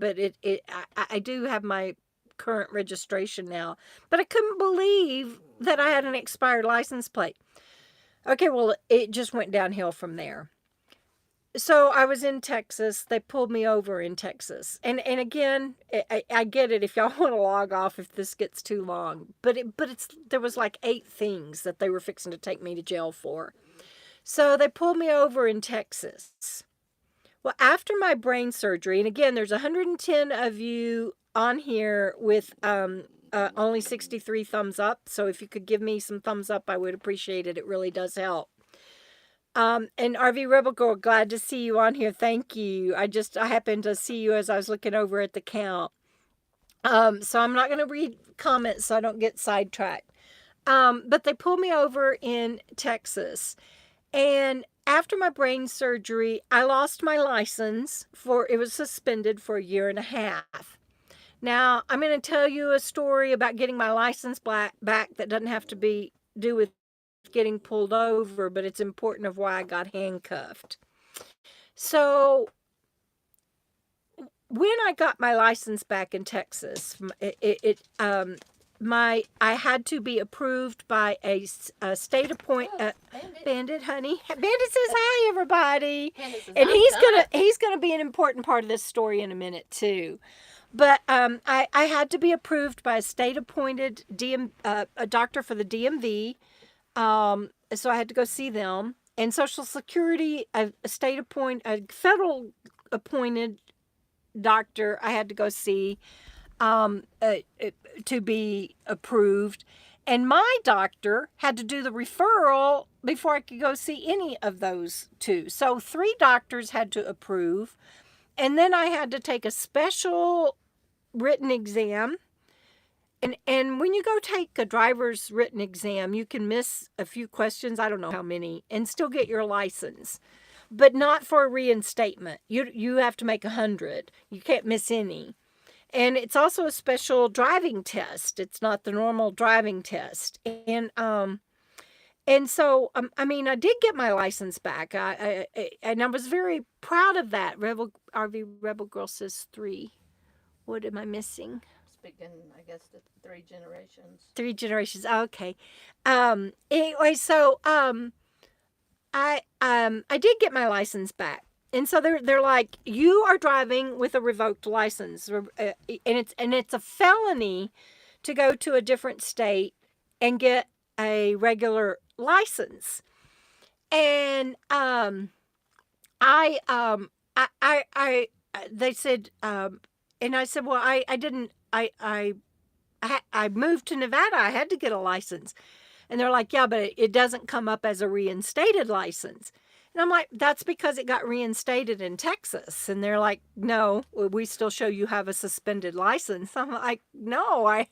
I do have my current registration now. But I couldn't believe that I had an expired license plate. Okay, well, it just went downhill from there. So I was in Texas. They pulled me over in Texas. And again, I get it if y'all want to log off if this gets too long. But there was like 8 things that they were fixing to take me to jail for. So they pulled me over in Texas. Well, after my brain surgery, and again, there's 110 of you on here with only 63 thumbs up. So if you could give me some thumbs up, I would appreciate it. It really does help. And RV Rebel Girl, glad to see you on here. Thank you. I happened to see you as I was looking over at the count. So I'm not going to read comments so I don't get sidetracked. But they pulled me over in Texas. And after my brain surgery, I lost my license it was suspended for a year and a half. Now, I'm going to tell you a story about getting my license back that doesn't have to do with getting pulled over, but it's important of why I got handcuffed. So when I got my license back in Texas, I had to be approved by a state appointed Bandit, honey. Bandit says hi, everybody. And he's gonna be an important part of this story in a minute too. But I had to be approved by a state-appointed a doctor for the DMV. So I had to go see them. And Social Security, a federal appointed doctor, I had to go see to be approved. And my doctor had to do the referral before I could go see any of those two. So 3 doctors had to approve. And then I had to take a special written exam. And when you go take a driver's written exam, you can miss a few questions, I don't know how many, and still get your license. But not for a reinstatement. You have to make 100. You can't miss any. And it's also a special driving test. It's not the normal driving test. And so I mean, I did get my license back. And I was very proud of that. Rebel Girl says 3. What am I missing? Speaking, I guess, the 3 generations. 3 generations. Okay. Anyway, so I did get my license back. And so they're like, you are driving with a revoked license, and it's a felony to go to a different state and get a regular license. And they said, and I said, well, I didn't, I moved to Nevada. I had to get a license. And they're like, yeah, but it doesn't come up as a reinstated license. And I'm like, that's because it got reinstated in Texas. And they're like, no, we still show you have a suspended license. I'm like, no,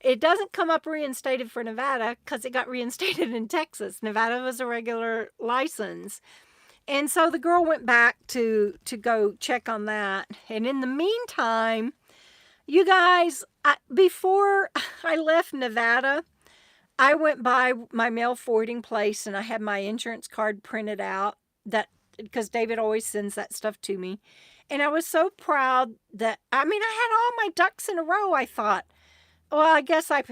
it doesn't come up reinstated for Nevada because it got reinstated in Texas. Nevada was a regular license. And so the girl went back to go check on that. And in the meantime, you guys, before I left Nevada, I went by my mail forwarding place and I had my insurance card printed out, that because David always sends that stuff to me. And I was so proud that, I mean, I had all my ducks in a row. I thought, well, I guess I had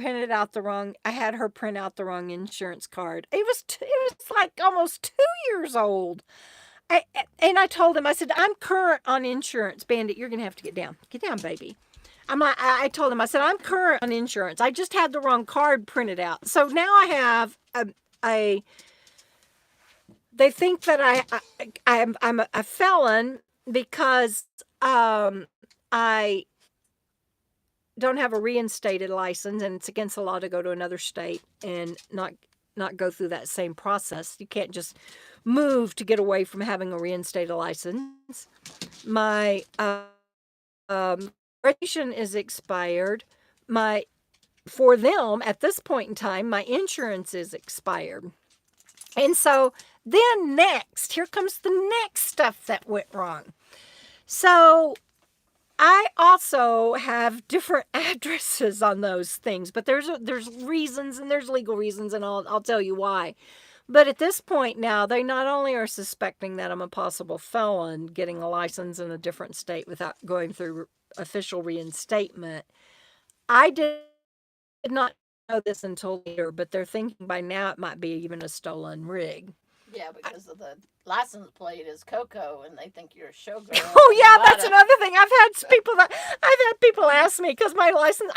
her print out the wrong insurance card. It was like almost 2 years old. And I told him, I said, I'm current on insurance. Bandit, you're going to have to get down. Get down, baby. I told him, I said, I'm current on insurance. I just had the wrong card printed out. So now I have they think that I'm a felon because I don't have a reinstated license, and it's against the law to go to another state and not go through that same process. You can't just move to get away from having a reinstated license. My registration is expired. For them at this point in time, my insurance is expired. And so then here comes the next stuff that went wrong. So I also have different addresses on those things, but there's reasons, and there's legal reasons, and I'll tell you why. But at this point now, they not only are suspecting that I'm a possible felon getting a license in a different state without going through official reinstatement. I did not know this until later, but they're thinking by now it might be even a stolen rig. Yeah, because of the license plate is KOKO, and they think you're a showgirl. Oh yeah, that's another thing. I've had people ask me because my license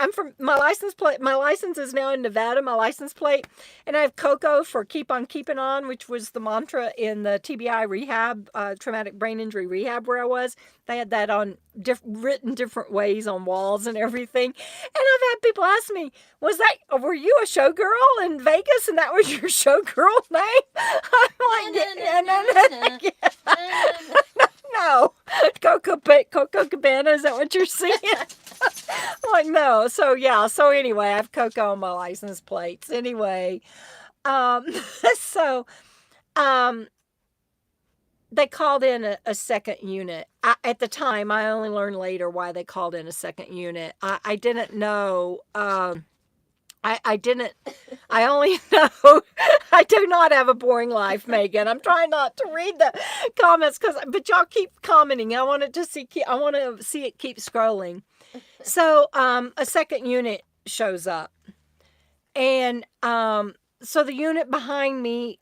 is now in Nevada. My license plate, and I have KOKO for Keep on Keeping On, which was the mantra in the TBI rehab, traumatic brain injury rehab where I was. They had that on written different ways on walls and everything. And I've had people ask me, were you a showgirl in Vegas and that was your showgirl name? I'm like, no. Coco Cabana, is that what you're saying? I'm like, no. So yeah, anyway, I have KOKO on my license plates. Anyway, they called in a second unit. At the time, I only learned later why they called in a second unit. I didn't know. I only know I do not have a boring life, Megan. I'm trying not to read the comments but y'all keep commenting. I want to see it keep scrolling. So, a second unit shows up. And, so the unit behind me,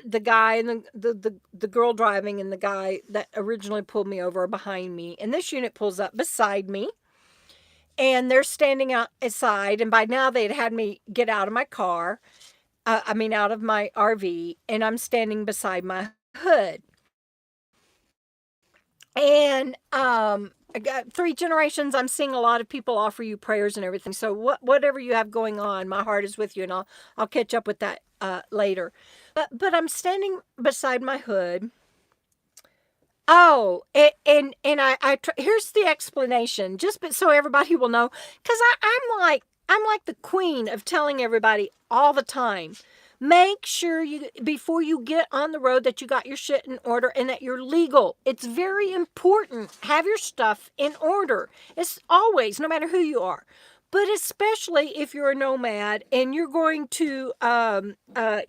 the guy and the girl driving and the guy that originally pulled me over are behind me. And this unit pulls up beside me. And they're standing outside, and by now they had me get out of my car, out of my RV, and I'm standing beside my hood. And I got 3 generations. I'm seeing a lot of people offer you prayers and everything. So whatever you have going on, my heart is with you, and I'll catch up with that later. But I'm standing beside my hood. Oh, and here's the explanation, so everybody will know, because I'm like the queen of telling everybody all the time. Make sure you, before you get on the road, that you got your shit in order and that you're legal. It's very important. Have your stuff in order. It's always, no matter who you are. But especially if you're a nomad and you're going to,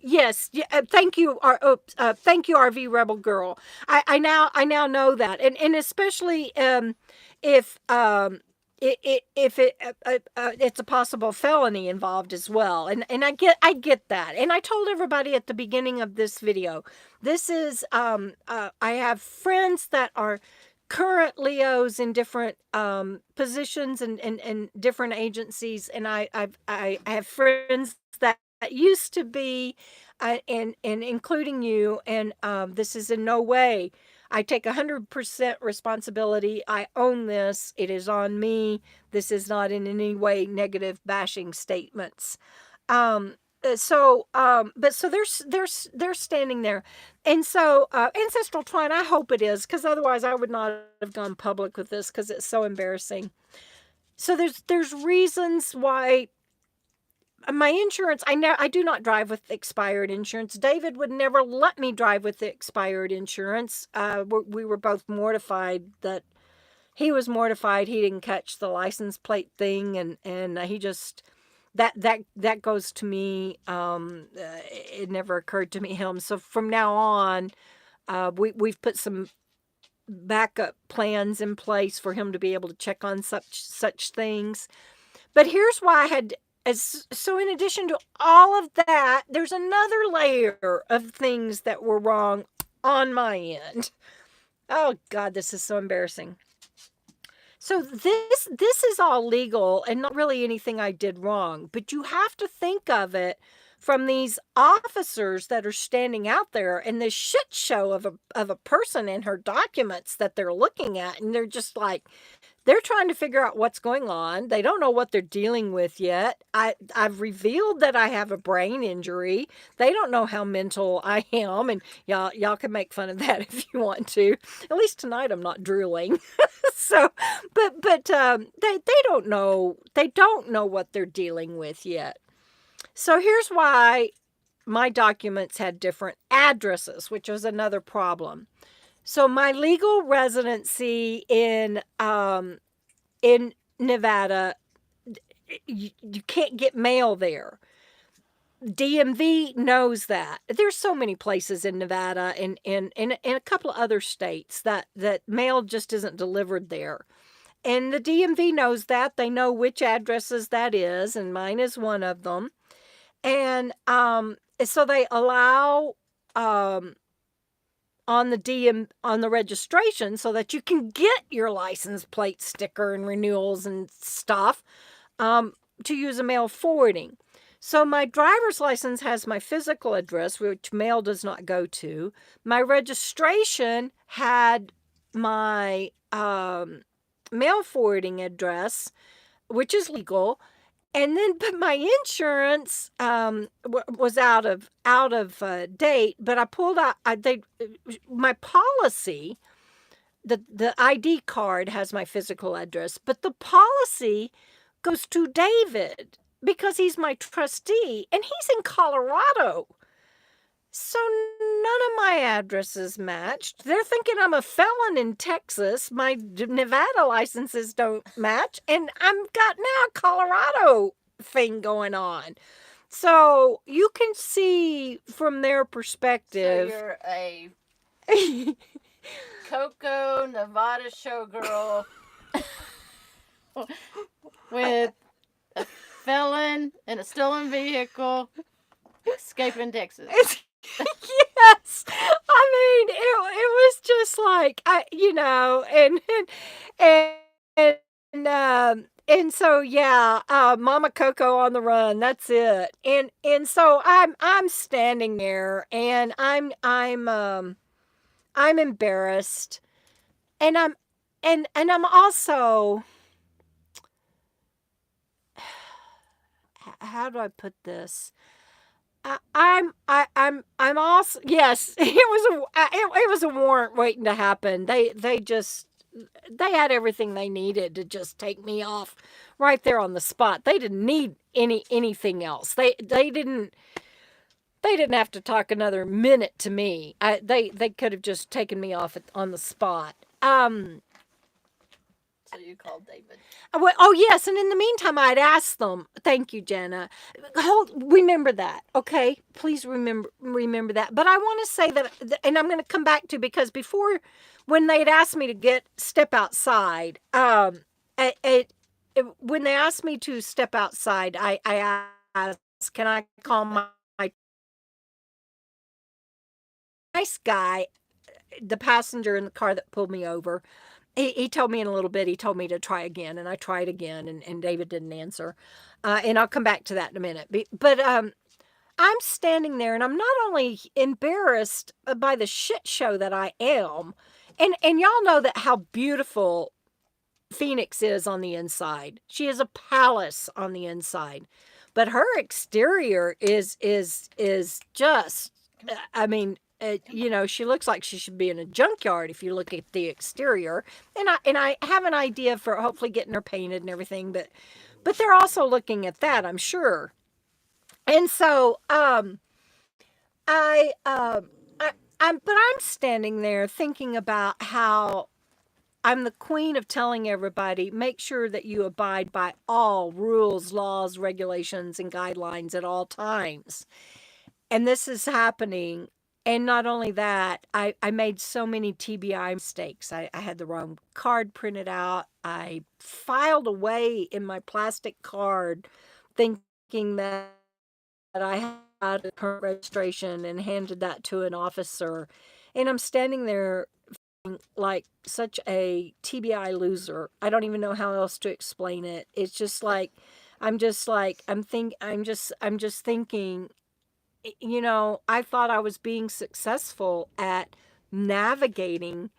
yes, yeah, thank you, RV Rebel Girl. I now know that, and especially if if it's a possible felony involved as well, and I get that, and I told everybody at the beginning of this video, this is I have friends that are current Leos in different positions and different agencies, and I have friends that used to be, and including you, and this is in no way. I take 100% responsibility. I own this. It is on me. This is not in any way negative bashing statements. Um, but so they're standing there, and so ancestral twine. I hope it is, because otherwise I would not have gone public with this, because it's so embarrassing. So there's reasons why my insurance. I do not drive with expired insurance. David would never let me drive with the expired insurance. We were both mortified that he was mortified he didn't catch the license plate thing, and he just that goes to me. It never occurred to me him. So from now on, we've put some backup plans in place for him to be able to check on such things. But here's why I had. So in addition to all of that, there's another layer of things that were wrong on my end. Oh God, this is so embarrassing. So this is all legal and not really anything I did wrong, but you have to think of it from these officers that are standing out there and this shit show of a person and her documents that they're looking at, and they're just like, they're trying to figure out what's going on. They don't know what they're dealing with yet. I've revealed that I have a brain injury. They don't know how mental I am, and y'all can make fun of that if you want to. At least tonight I'm not drooling. So, but they don't know. They don't know what they're dealing with yet. So here's why my documents had different addresses, which was another problem. So my legal residency in Nevada, you can't get mail there. DMV knows that. There's so many places in Nevada and a couple of other states that mail just isn't delivered there. And the DMV knows that. They know which addresses that is, and mine is one of them. And so they allow on the registration, so that you can get your license plate sticker and renewals and stuff, to use a mail forwarding. So my driver's license has my physical address, which mail does not go to. My registration had my mail forwarding address, which is legal. And then, but my insurance was out of date. But I pulled out. My policy, the ID card has my physical address, but the policy goes to David because he's my trustee, and he's in Colorado. So none of my addresses matched. They're thinking I'm a felon in Texas. My Nevada licenses don't match, and I've got now a Colorado thing going on. So you can see from their So perspective. you're a KOKO Nevada showgirl with a felon in a stolen vehicle escaping Texas. Yes, I mean it was just like and so yeah, Mama Coco on the run. That's it. And so I'm standing there, and I'm embarrassed. and I'm also, how do I put this? I'm also, yes, it was a warrant waiting to happen. They had everything they needed to just take me off right there on the spot. They didn't need anything else. They didn't have to talk another minute to me. They could have just taken me off on the spot. So you called David. Well, oh yes, and in the meantime, I'd asked them. Thank you, Jenna. Remember that, okay? Please remember that. But I want to say that, and I'm going to come back to, because before, when they'd asked me to step outside, when they asked me to step outside, I asked, "Can I call my nice guy, the passenger in the car that pulled me over?" He told me in a little bit, he told me to try again, and I tried again, and David didn't answer. And I'll come back to that in a minute. But I'm standing there, and I'm not only embarrassed by the shit show that I am, and y'all know that how beautiful Phoenix is on the inside. She is a palace on the inside, but her exterior is just, I mean, she looks like she should be in a junkyard if you look at the exterior. And I have an idea for hopefully getting her painted and everything, but they're also looking at that, I'm sure. And so I'm standing there thinking about how I'm the queen of telling everybody, make sure that you abide by all rules, laws, regulations, and guidelines at all times. And this is happening. And not only that, I made so many TBI mistakes. I had the wrong card printed out. I filed away in my plastic card thinking that I had a current registration and handed that to an officer. And I'm standing there like such a TBI loser. I don't even know how else to explain it. It's just like, I'm just thinking, I thought I was being successful at navigating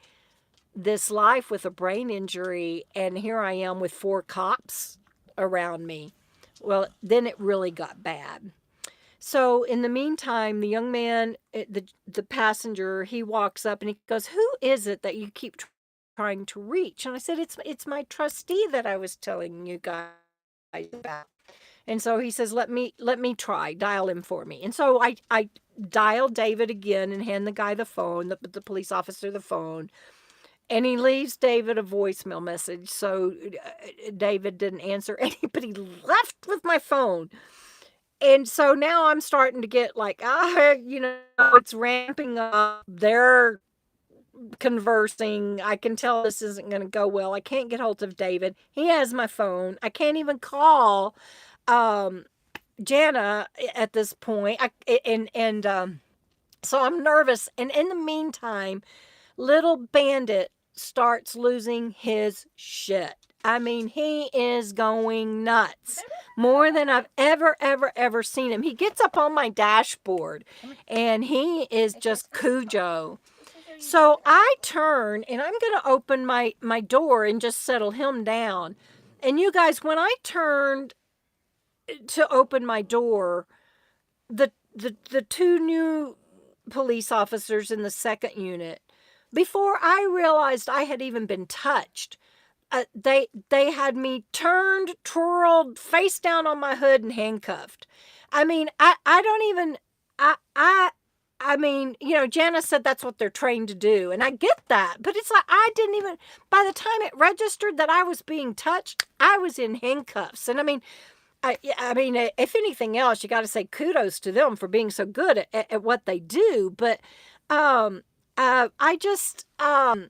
this life with a brain injury, and here I am with 4 cops around me. Well, then it really got bad. So in the meantime, the young man, the passenger, he walks up and he goes, "Who is it that you keep trying to reach?" And I said, "It's my trustee that I was telling you guys about." And so he says, let me try, dial him for me. And so I dial David again and hand the guy the phone, the police officer the phone. And he leaves David a voicemail message. So David didn't answer any, but he left with my phone. And so now I'm starting to get like, it's ramping up. They're conversing. I can tell this isn't going to go well. I can't get hold of David. He has my phone. I can't even call Jana at this point. So I'm nervous. And in the meantime, little bandit starts losing his shit. I mean, he is going nuts. More than I've ever seen him. He gets up on my dashboard and he is just Cujo. So I turn and I'm going to open my door and just settle him down. And you guys, when I turned to open my door, the 2 new police officers in the 2nd unit, before I realized I had even been touched, they had me turned, twirled, face down on my hood and handcuffed. I mean, I don't even, I mean, Jana said that's what they're trained to do, and I get that, but it's like I didn't even, by the time it registered that I was being touched, I was in handcuffs. And I mean, if anything else, you got to say kudos to them for being so good at what they do. But I just, I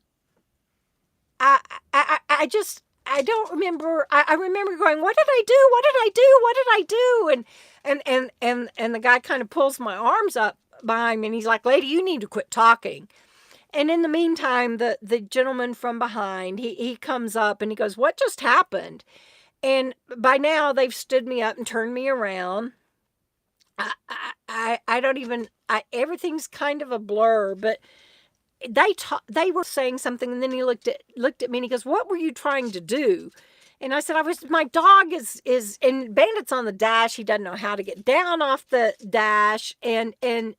don't remember. I remember going, "What did I do? What did I do? What did I do?" And the guy kind of pulls my arms up behind me, and he's like, "Lady, you need to quit talking." And in the meantime, the gentleman from behind, he comes up and he goes, "What just happened?" And by now they've stood me up and turned me around. I don't even, everything's kind of a blur, but they were saying something, and then he looked at me and he goes, "What were you trying to do?" And I said, my dog is and Bandit's on the dash. He doesn't know how to get down off the dash. And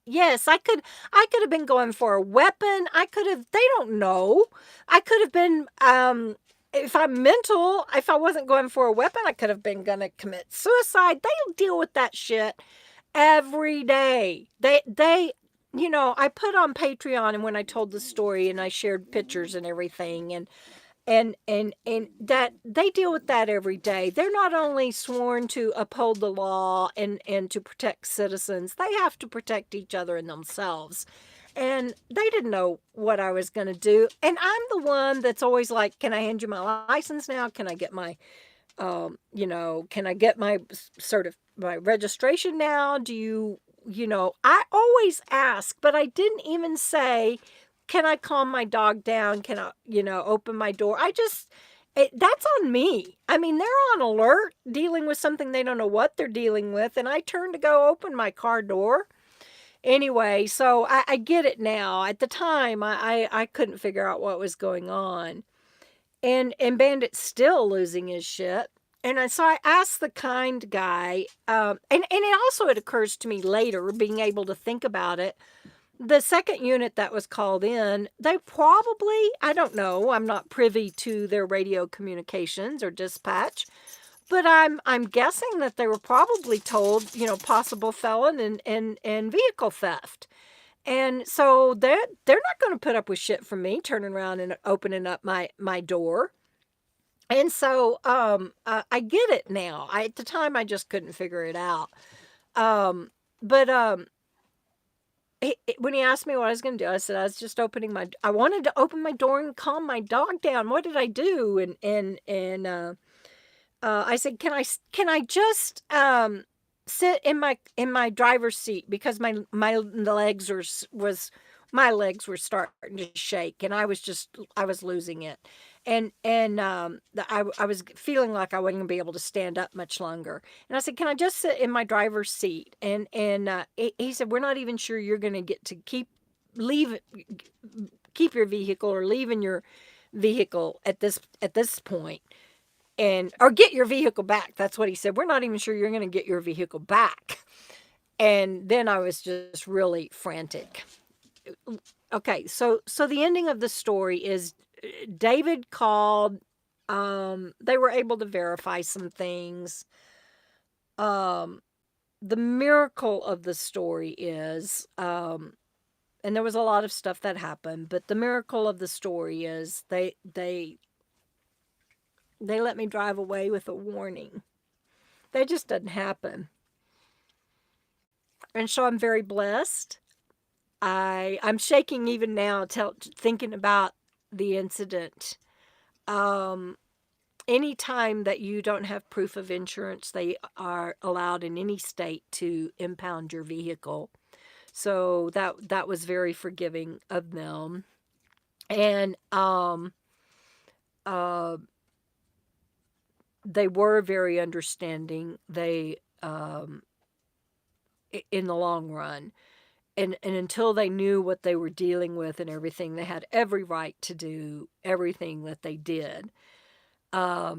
yes, I could have been going for a weapon. They don't know. I could have been, if I wasn't going for a weapon, I could have been going to commit suicide. They deal with that shit every day. I put on Patreon, and when I told the story and I shared pictures and everything, and that they deal with that every day. They're not only sworn to uphold the law and to protect citizens, they have to protect each other and themselves. And they didn't know what I was going to do. And I'm the one that's always like, can I hand you my license now? Can I get my, can I get my my registration now? I always ask, but I didn't even say, can I calm my dog down? Can I, open my door? That's on me. I mean, they're on alert, dealing with something they don't know what they're dealing with. And I turned to go open my car door. Anyway, so I get it now. At the time, I couldn't figure out what was going on. And Bandit's still losing his shit. So I asked the kind guy, and it occurs to me later, being able to think about it. The second unit that was called in, they probably, I don't know, I'm not privy to their radio communications or dispatch, but I'm guessing that they were probably told, possible felon and vehicle theft. And so they're not going to put up with shit from me turning around and opening up my door. And so I get it now. At the time, I just couldn't figure it out. But when he asked me what I was going to do, I said I was just I wanted to open my door and calm my dog down. What did I do? And I said, can I just sit in my driver's seat, because my legs my legs were starting to shake, and I was losing it. And I was feeling like I wasn't going to be able to stand up much longer. And I said, can I just sit in my driver's seat? And he said, we're not even sure you're going to get to keep your vehicle or leave in your vehicle at this point, or get your vehicle back. That's what he said. We're not even sure you're going to get your vehicle back. And then I was just really frantic. Okay, so the ending of the story is David called. They were able to verify some things. The miracle of the story is, and there was a lot of stuff that happened, but the miracle of the story is they let me drive away with a warning. That just doesn't happen. And so I'm very blessed. I'm shaking even now thinking about the incident. Anytime that you don't have proof of insurance, they are allowed in any state to impound your vehicle. So that was very forgiving of them. And they were very understanding. They in the long run. And until they knew what they were dealing with and everything, they had every right to do everything that they did. I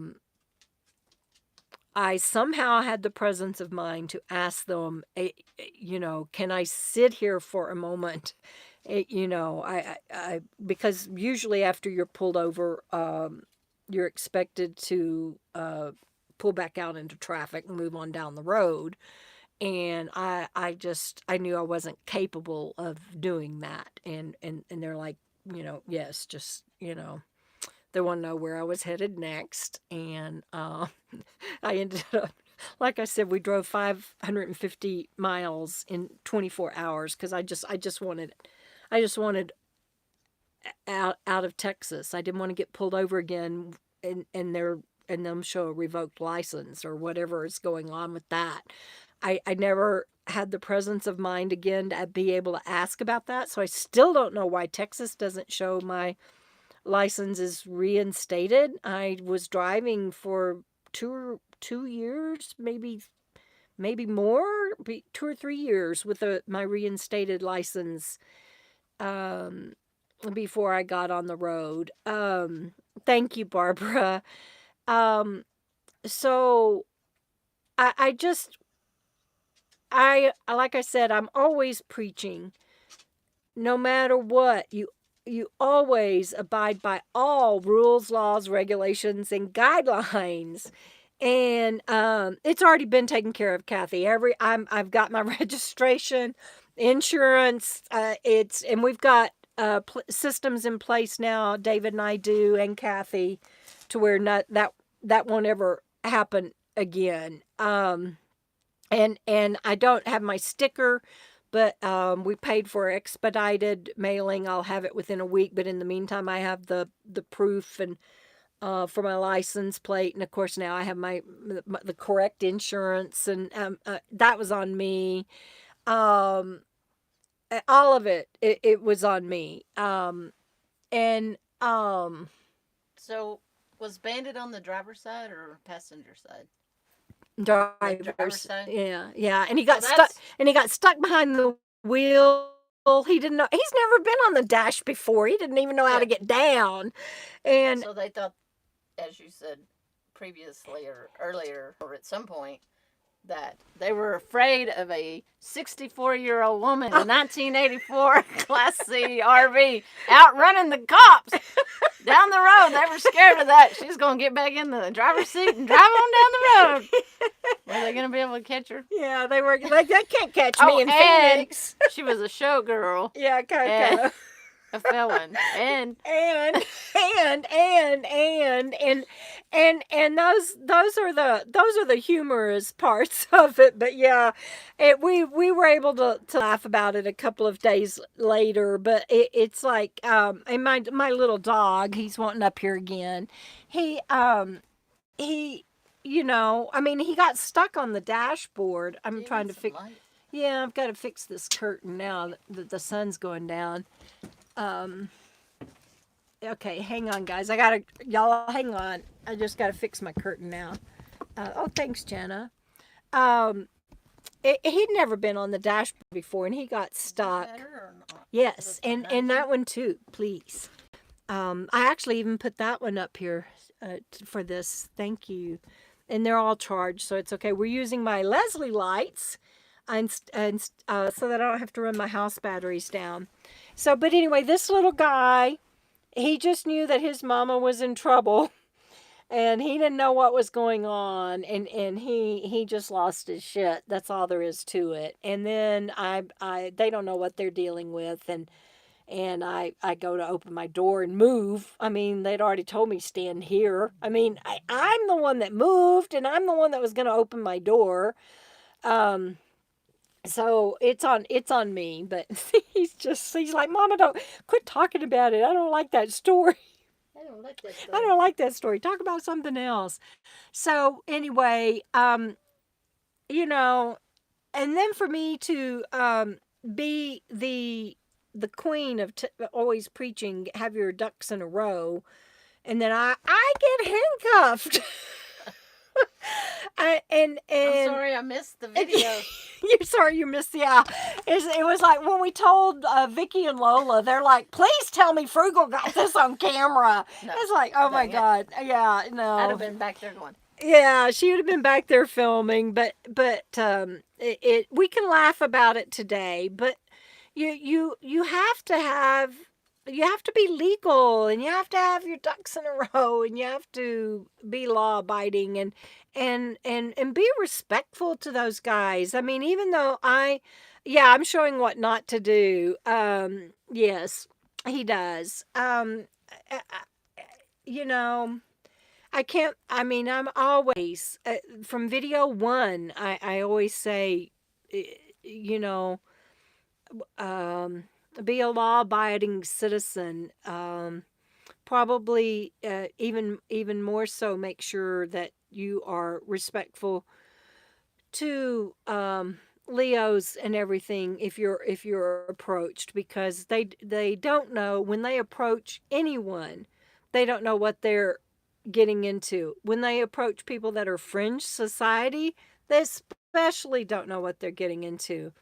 somehow had the presence of mind to ask them, can I sit here for a moment? Because usually after you're pulled over, you're expected to pull back out into traffic and move on down the road. And I knew I wasn't capable of doing that. And they're like, yes, just, they want to know where I was headed next. And I ended up, like I said, we drove 550 miles in 24 hours because I just wanted out of Texas. I didn't want to get pulled over again and them show a revoked license or whatever is going on with that. I never had the presence of mind again to be able to ask about that. So I still don't know why Texas doesn't show my license is reinstated. I was driving for two years, maybe more, 2 or 3 years with my reinstated license. before I got on the road. Thank you, Barbara. Um, so I just like I said, I'm always preaching. No matter what, you always abide by all rules, laws, regulations, and guidelines. And it's already been taken care of, Kathy. I've got my registration, insurance. And we've got systems in place now. David and I do, and Kathy, to where not that won't ever happen again. And I don't have my sticker, but we paid for expedited mailing. I'll have it within a week, but in the meantime, I have the proof and for my license plate, and of course now I have the correct insurance, and that was on me. Um, all of it was on me. And So, was Bandit on the driver's side or passenger side? The driver's drivers, side. yeah, and he So got stuck. that's And he got stuck behind the wheel. He didn't know. He's never been on the dash before. He didn't even know how yeah. to get down. And So they thought, as you said previously or earlier, or at some point, that they were afraid of a 64-year-old woman in a 1984 Class C RV outrunning the cops down the road. They were scared of that. She's going to get back in the driver's seat and drive on down the road. Were they going to be able to catch her? yeah, they were like, they can't catch me in Phoenix. She was a showgirl. Yeah, And KOKO. a felon. And and those are the humorous parts of it. But yeah, we were able to laugh about it a couple of days later. But it's like and my little dog, he's wanting up here again. He I mean, he got stuck on the dashboard. I'm trying to fix. Yeah, I've got to fix this curtain now that the sun's going down. Okay, hang on, guys. Y'all hang on. I just gotta fix my curtain now. Oh, thanks, Jenna. He'd never been on the dashboard before, and he got stuck. Yes, and that one too, please. I actually even put that one up here for this. Thank you. And they're all charged, so it's okay. We're using my Leslie lights, and so that I don't have to run my house batteries down. So, but anyway, this little guy, he just knew that his mama was in trouble, and he didn't know what was going on, and he just lost his shit. That's all there is to it. And then they don't know what they're dealing with, and I go to open my door and move. I mean, they'd already told me stand here. I mean, I'm the one that moved, and I'm the one that was going to open my door. So it's on me, but he's like, Mama, don't quit talking about it. I don't like that story. I don't like that story. I don't like that story. Talk about something else. So anyway, and then for me to be the queen of always preaching, have your ducks in a row, and then I get handcuffed. I'm sorry I missed the video. You're sorry you missed the It was like when we told Vicky and Lola, they're like, please tell me Frugal got this on camera. No, it's like, oh my God. Yeah, no. I'd have been back there going. Yeah, she would have been back there filming, but we can laugh about it today, but you have to be legal, and you have to have your ducks in a row, and you have to be law abiding and be respectful to those guys. I mean, even though I'm showing what not to do. Yes, he does. I can't, I mean, I'm always, from video one, I always say, you know, be a law-abiding citizen. Probably even more so, make sure that you are respectful to Leos and everything if you're approached, because they don't know when they approach anyone. They don't know what they're getting into. When they approach people that are fringe society, they especially don't know what they're getting into.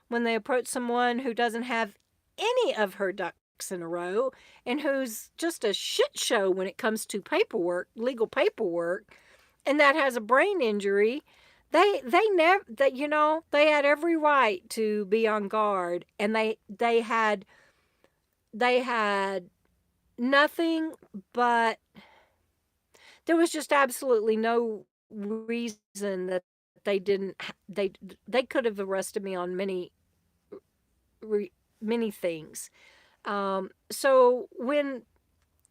When they approach someone who doesn't have any of her ducks in a row, and who's just a shit show when it comes to paperwork, legal paperwork, and that has a brain injury. They never that they had every right to be on guard, and they had nothing, but there was just absolutely no reason that they didn't they they could have arrested me on many things. So when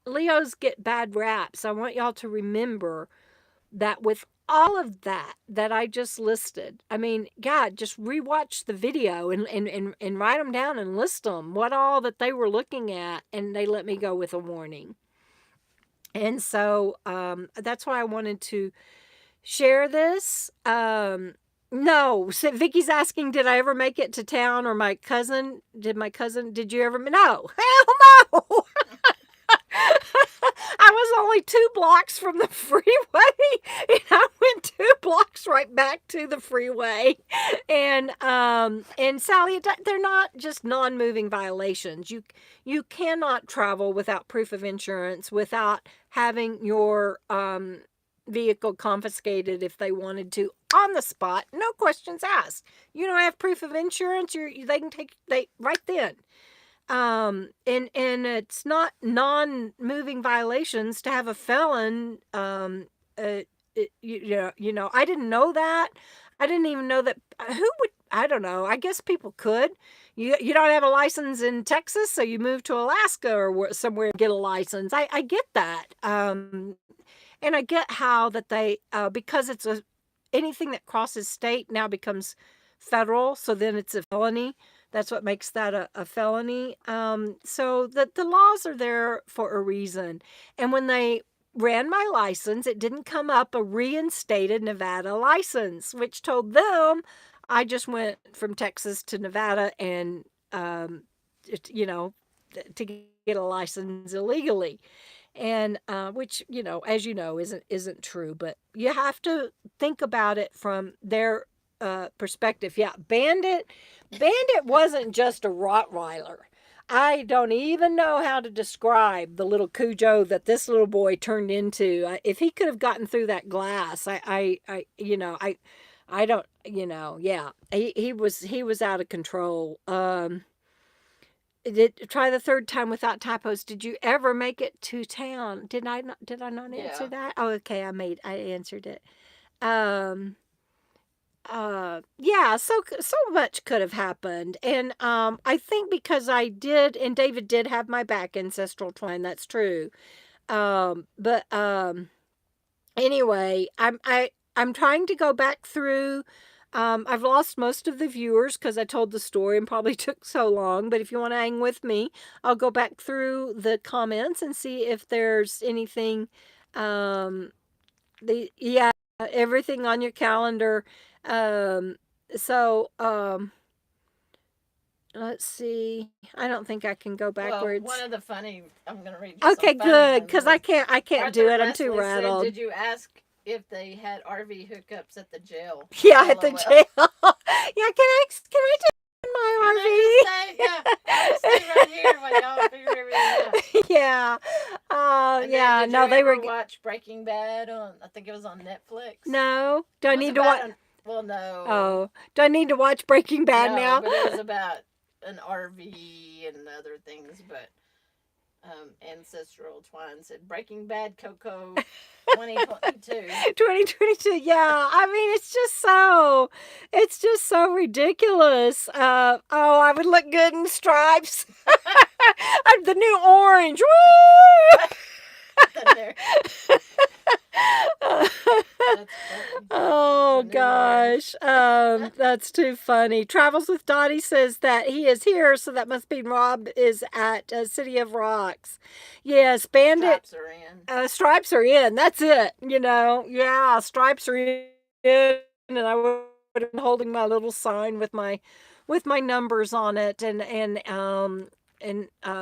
Leos get bad raps, I want y'all to remember that with all of that I just listed, I mean, God, just rewatch the video and write them down and list them, what all that they were looking at, and they let me go with a warning. And so that's why I wanted to share this. No, so Vicky's asking, did I ever make it to town, or my cousin? Did you ever? No, hell no. I was only 2 blocks from the freeway, and I went 2 blocks right back to the freeway. And Sally, they're not just non-moving violations. You cannot travel without proof of insurance, without having your vehicle confiscated if they wanted to on the spot, no questions asked. You don't have proof of insurance, they can take right then. And it's not non-moving violations to have a felon. I didn't know that. I didn't even know that. Who would? I don't know. I guess people could. You don't have a license in Texas, so you move to Alaska or somewhere to get a license. I get that. And I get how that they because it's anything that crosses state now becomes federal, so then it's a felony. That's what makes that a felony. So the laws are there for a reason. And when they ran my license, it didn't come up a reinstated Nevada license, which told them I just went from Texas to Nevada and, to get a license illegally. And which, as you know, isn't true. But you have to think about it from their perspective. Yeah, Bandit wasn't just a Rottweiler. I don't even know how to describe the little Cujo that this little boy turned into. If he could have gotten through that glass, I don't, yeah, he was out of control. Try the third time without typos. Did you ever make it to town? Did I not answer Yeah. that? Oh, okay, I answered it. Yeah, so much could have happened. And I think because I did, and David did have my back, ancestral twine, that's true. But anyway, I'm trying to go back through. I've lost most of the viewers because I told the story and probably took so long. But if you want to hang with me, I'll go back through the comments and see if there's anything. Um, yeah, everything on your calendar. Um, so let's see. I don't think I can go Well, backwards. one of the funny, I'm going to read you Okay, some funny good, ones because was I can't Arthur do it. I'm too Leslie said, rattled. did you ask if they had RV hookups at the jail? Yeah, at the LOL. jail. Yeah, can I just in my I'll stay right here while y'all figure everything out. Yeah. And Yeah. then, did No, you they ever were. watch Breaking Bad on? I think it was on Netflix. No. Do I It was need to about watch? well, no. Oh, do I need to watch Breaking Bad No, now? but it was about an RV and other things. But Ancestral Twine said Breaking Bad KOKO 2022. 2022. Yeah. I mean, it's just so ridiculous. Oh, I would look good in stripes. I'm the new orange. Woo! Oh gosh, that's too funny. Travels with Dottie says that he is here, so that must mean Rob is at City of Rocks. Yes, Bandit. Stripes are in. Stripes are in. That's it. Yeah, stripes are in, and I would have been holding my little sign with my numbers on it, and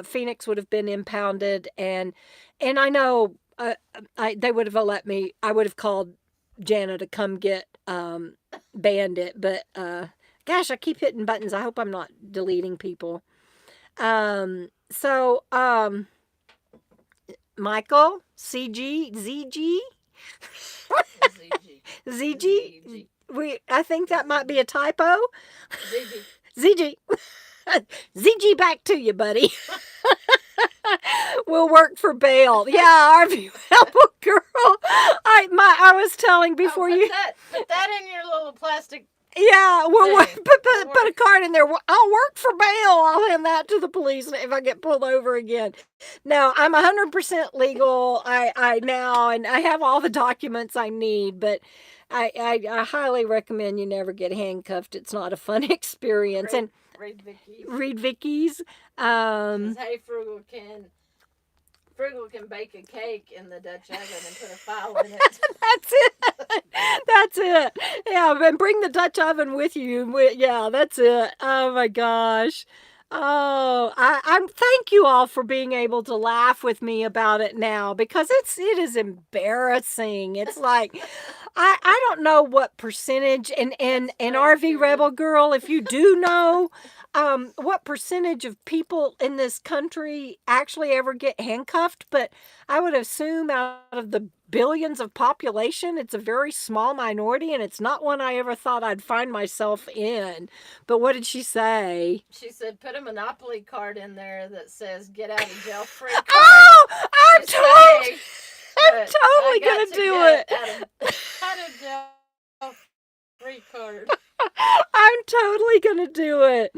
Phoenix would have been impounded, and I know they would have let me. I would have called Jana to come get Bandit, but gosh, I keep hitting buttons. I hope I'm not deleting people. So, Michael, CG, ZG, ZG. ZG. I think that might be a typo. ZG. ZG. ZG, back to you, buddy. We'll work for bail. Yeah, RV Rebel girl. I was telling before put you. Put that in your little plastic. Yeah, we'll thing. put a card in there. I'll work for bail. I'll hand that to the police if I get pulled over again. No, I'm 100% legal. I now, and I have all the documents I need, but I highly recommend you never get handcuffed. It's not a fun experience. And read Vicky's. read Vicky's. Says, hey, Frugal can bake a cake in the Dutch oven and put a file in it. That's it. That's it. Yeah, and bring the Dutch oven with you. Yeah, that's it. Oh my gosh. Oh, I'm thank you all for being able to laugh with me about it now, because it is embarrassing. It's like I don't know what percentage, and RV Rebel Girl, if you do know, what percentage of people in this country actually ever get handcuffed, but I would assume out of the billions of population, it's a very small minority, and it's not one I ever thought I'd find myself in. But what did she say? She said, put a Monopoly card in there that says "Get out of jail free" card. Oh, I'm totally gonna do it. Out of jail free card. I'm totally gonna do it.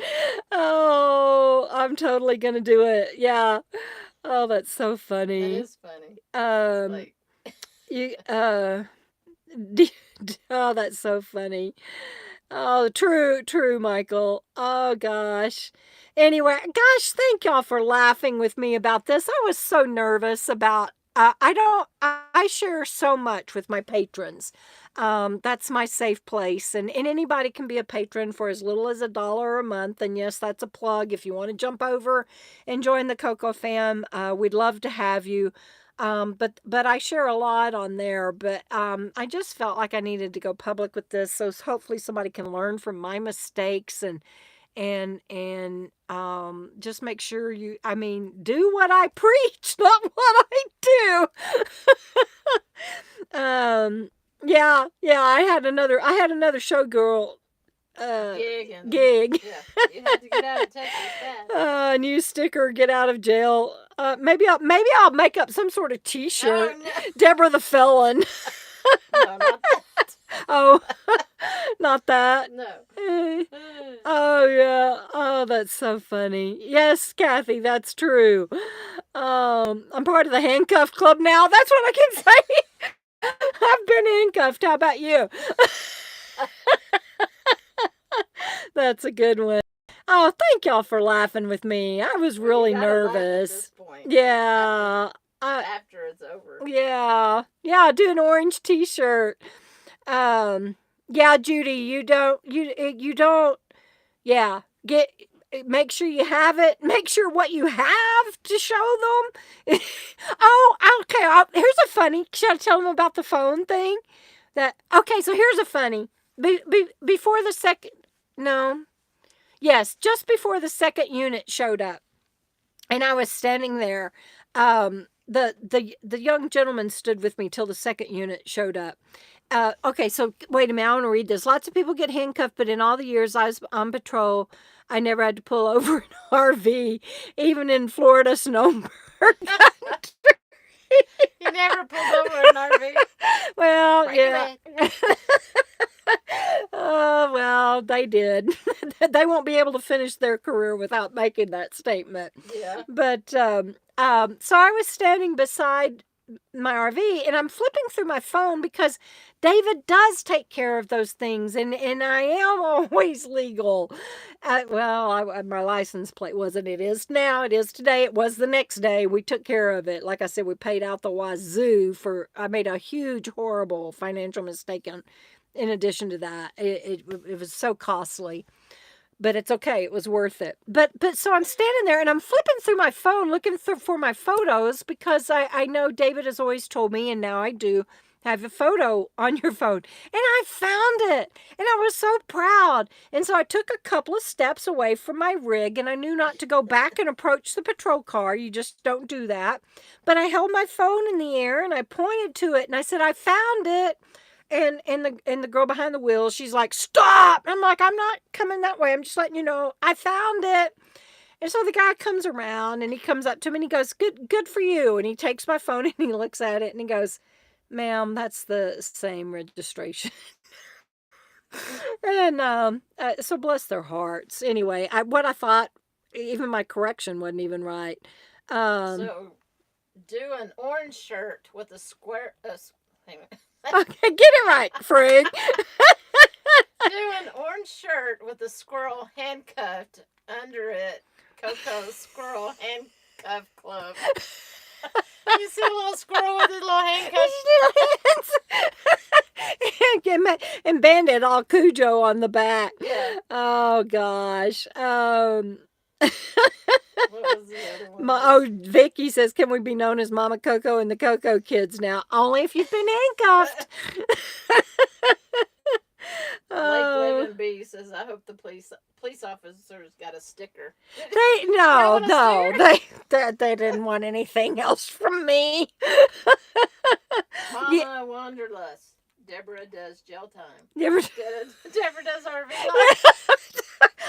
Oh, I'm totally gonna do it. Yeah. Oh, that's so funny. That is funny. Like... you oh, that's so funny. Oh, true, Michael. Oh gosh. Anyway, gosh, thank y'all for laughing with me about this. I was so nervous about. I share so much with my patrons. That's my safe place, and anybody can be a patron for as little as $1 a month. And yes, that's a plug. If you want to jump over and join the KOKO Fam, we'd love to have you. But I share a lot on there, but I just felt like I needed to go public with this, so hopefully somebody can learn from my mistakes, and just make sure do what I preach, not what I do. Yeah, I had another showgirl gig. Yeah, you had to get out of Texas fast. New sticker, get out of jail. Maybe I'll make up some sort of T-shirt. Oh, no. Debra the felon. No, not that. Oh, not that. No. Oh yeah. Oh, that's so funny. Yes, Kathy, that's true. I'm part of the handcuffed club now. That's what I can say. I've been handcuffed. How about you? That's a good one. Oh, thank y'all for laughing with me. I was really nervous. At this point. Yeah. After it's over. Yeah. Do an orange T-shirt. Yeah, Judy, you don't. Yeah, make sure you have it. Make sure what you have to show them. Oh, okay. Here's a funny. Should I tell them about the phone thing? Okay, so here's a funny. Before the second. No. Yes, just before the second unit showed up, and I was standing there. The young gentleman stood with me till the second unit showed up. Okay, so wait a minute, I want to read this. Lots of people get handcuffed, but in all the years I was on patrol, I never had to pull over an RV, even in Florida snowbird country. You never pulled over an RV? Well, Bring yeah. Oh, well, they did. They won't be able to finish their career without making that statement. Yeah. But, so I was standing beside my RV, and I'm flipping through my phone because David does take care of those things, and I am always legal. My license plate wasn't. It is now. It is today. It was the next day. We took care of it. Like I said, we paid out the wazoo I made a huge, horrible financial mistake in addition to that. It was so costly. But it's okay. It was worth it. But so I'm standing there and I'm flipping through my phone looking for my photos, because I know David has always told me, and now I do, have a photo on your phone. And I found it. And I was so proud. And so I took a couple of steps away from my rig, and I knew not to go back and approach the patrol car. You just don't do that. But I held my phone in the air and I pointed to it and I said, I found it. And the girl behind the wheel, she's like, stop. I'm like, I'm not coming that way. I'm just letting you know I found it. And so the guy comes around and he comes up to me and he goes, good for you. And he takes my phone and he looks at it and he goes, ma'am, that's the same registration. And so bless their hearts. Anyway, what I thought, even my correction wasn't even right. So do an orange shirt with a square. Hang on. Okay, get it right, Frig. Do an orange shirt with a squirrel handcuffed under it. KOKO Squirrel Handcuff Club. You see a little squirrel with his little handcuffs? And Bandit all Cujo on the back. Yeah. Oh gosh. What was the other one? Vicky says, can we be known as Mama Coco and the Coco Kids now? Only if you've been handcuffed. Lake Living B says, I hope the police officers got a sticker. They didn't want anything else from me. Mama Wanderlust. Deborah does jail time. Deborah does RV life.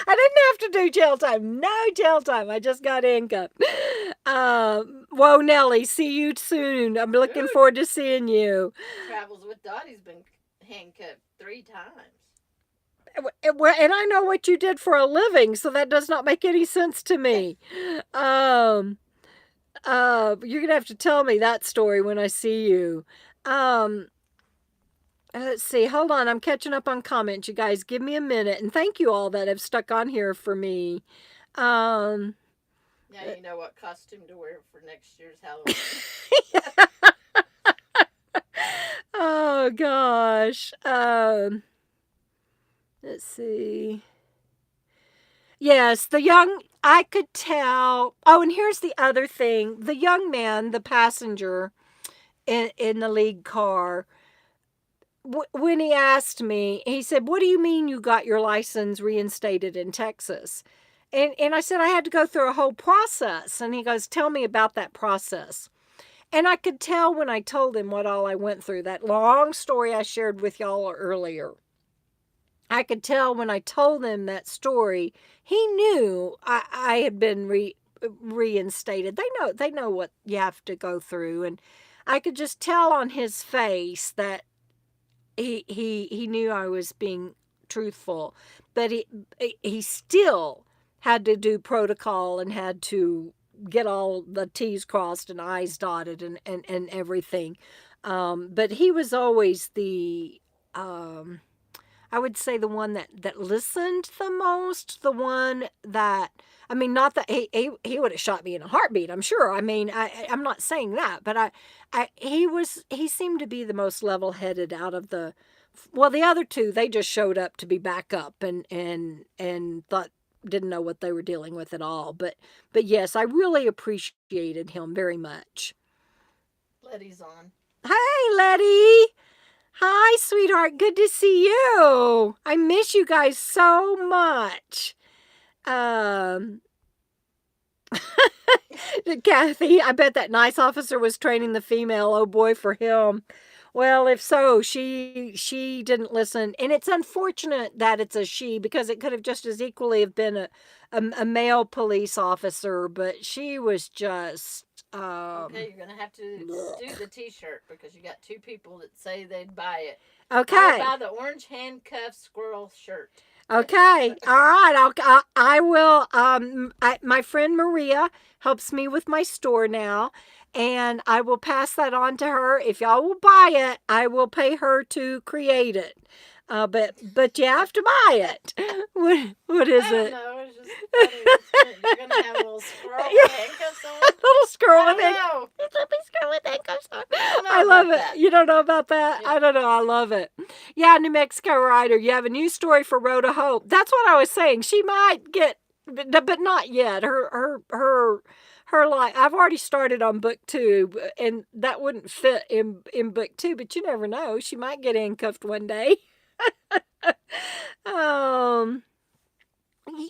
I didn't have to do jail time. No jail time. I just got handcuffed. Whoa, Nellie, see you soon. I'm looking forward to seeing you. Travels with Dottie's been handcuffed 3 times. And I know what you did for a living, so that does not make any sense to me. You're going to have to tell me that story when I see you. Let's see. Hold on. I'm catching up on comments. You guys, give me a minute. And thank you all that have stuck on here for me. Now you know what costume to wear for next year's Halloween. Oh, gosh. Let's see. Yes, I could tell. Oh, and here's the other thing. The young man, the passenger in the league car, when he asked me, he said, what do you mean you got your license reinstated in Texas? And I said, I had to go through a whole process. And he goes, tell me about that process. And I could tell when I told him what all I went through, that long story I shared with y'all earlier. I could tell when I told him that story, he knew I had been reinstated. They know what you have to go through. And I could just tell on his face that he knew I was being truthful, but he still had to do protocol and had to get all the T's crossed and I's dotted and everything. But he was always the, I would say the one that listened the most, the one that, I mean, not that he would have shot me in a heartbeat, I'm sure. I mean, I'm not saying that, but he seemed to be the most level-headed out of the other two. They just showed up to be backup and thought, didn't know what they were dealing with at all. But yes, I really appreciated him very much. Letty's on. Hey, Letty. Hi, sweetheart. Good to see you. I miss you guys so much. Kathy, I bet that nice officer was training the female. Oh boy, for him. Well, if so, she didn't listen. And it's unfortunate that it's a she, because it could have just as equally have been a male police officer, but she was just... okay, you're going to have to do the t-shirt, because you got 2 people that say they'd buy it. Okay. I'll buy the orange handcuff squirrel shirt. Okay. All right. I will. My friend Maria helps me with my store now, and I will pass that on to her. If y'all will buy it, I will pay her to create it. But you have to buy it. What is it? I don't know. It's just funny. You're gonna have a little squirrel with handcuffs on. Little squirrel with handcuffs. Little squirrel with handcuffs on. I love it. That. You don't know about that? Yeah. I don't know. I love it. Yeah, New Mexico Rider. You have a new story for Rhoda Hope. That's what I was saying. She might get, but not yet. Her her life. I've already started on book 2, and that wouldn't fit in book 2, but you never know. She might get handcuffed one day. um,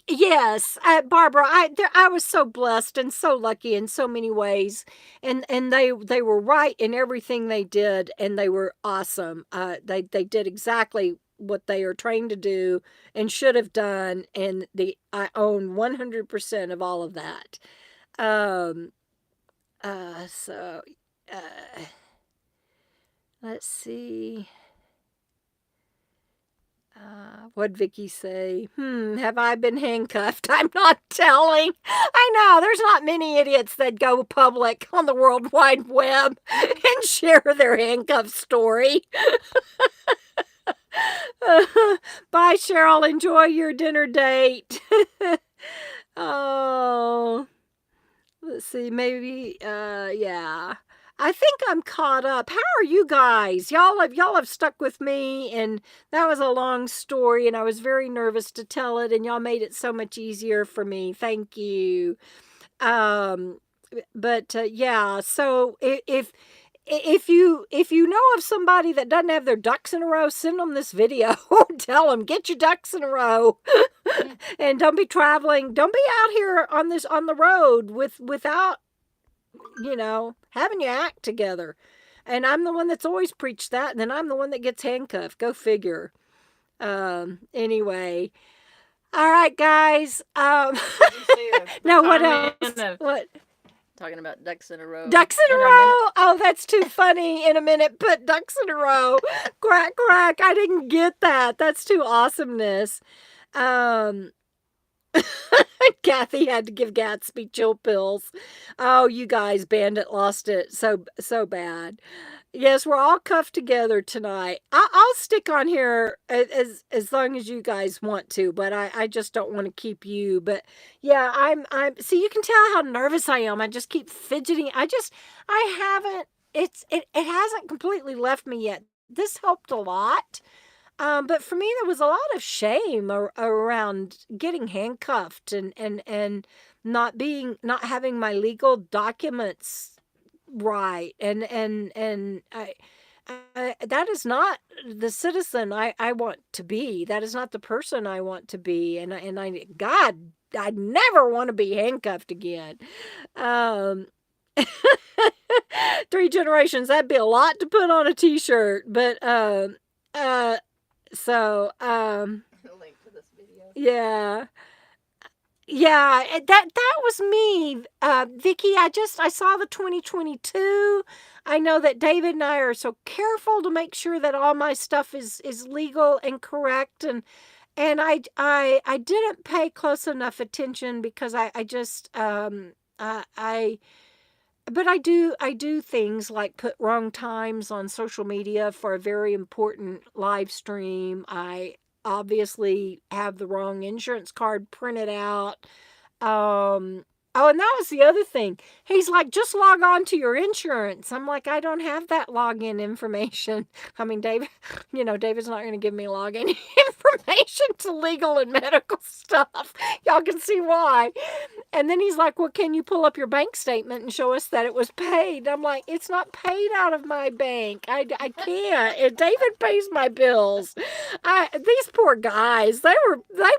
yes, Barbara, I was so blessed and so lucky in so many ways, and they were right in everything they did, and they were awesome. They did exactly what they are trained to do and should have done, and I own 100% of all of that. Um, so, uh, let's see. What'd Vicky say? Have I been handcuffed? I'm not telling. I know, there's not many idiots that go public on the World Wide Web and share their handcuff story. Bye, Cheryl. Enjoy your dinner date. Oh, let's see. Maybe, yeah. I think I'm caught up. How are you guys? Y'all have stuck with me, and that was a long story, and I was very nervous to tell it, and y'all made it so much easier for me. Thank you. Um, but yeah. So if you know of somebody that doesn't have their ducks in a row, send them this video. Tell them, get your ducks in a row. And don't be traveling. Don't be out here on the road without having your act together. And I'm the one that's always preached that, and then I'm the one that gets handcuffed. Go figure. Anyway. All right, guys. No, what else? What? Talking about ducks in a row. Ducks in a row? Oh, that's too funny. In a minute, put ducks in a row. Quack, quack. I didn't get that. That's too awesomeness. Kathy had to give Gatsby chill pills. Oh, you guys, Bandit lost it so bad. Yes, we're all cuffed together tonight. I'll stick on here as long as you guys want to, but I just don't want to keep you. But yeah, I'm see, you can tell how nervous I am. I just keep fidgeting. I haven't it hasn't completely left me yet. This helped a lot. But for me, there was a lot of shame around getting handcuffed and not having my legal documents right, and that is not the citizen I want to be. That is not the person I want to be, and God, I never want to be handcuffed again. Um, 3 generations, that'd be a lot to put on a t-shirt, but so, A link to this video. yeah. Yeah, that was me, Vicky. I saw the 2022. I know that David and I are so careful to make sure that all my stuff is legal and correct, and I didn't pay close enough attention because I just I but I do things like put wrong times on social media for a very important live stream. I obviously have the wrong insurance card printed out. Oh, and that was the other thing. He's like, just log on to your insurance. I'm like, I don't have that login information. I mean, David's not going to give me login information to legal and medical stuff. Y'all can see why. And then he's like, well, can you pull up your bank statement and show us that it was paid? I'm like, it's not paid out of my bank. I can't. David pays my bills. These poor guys, they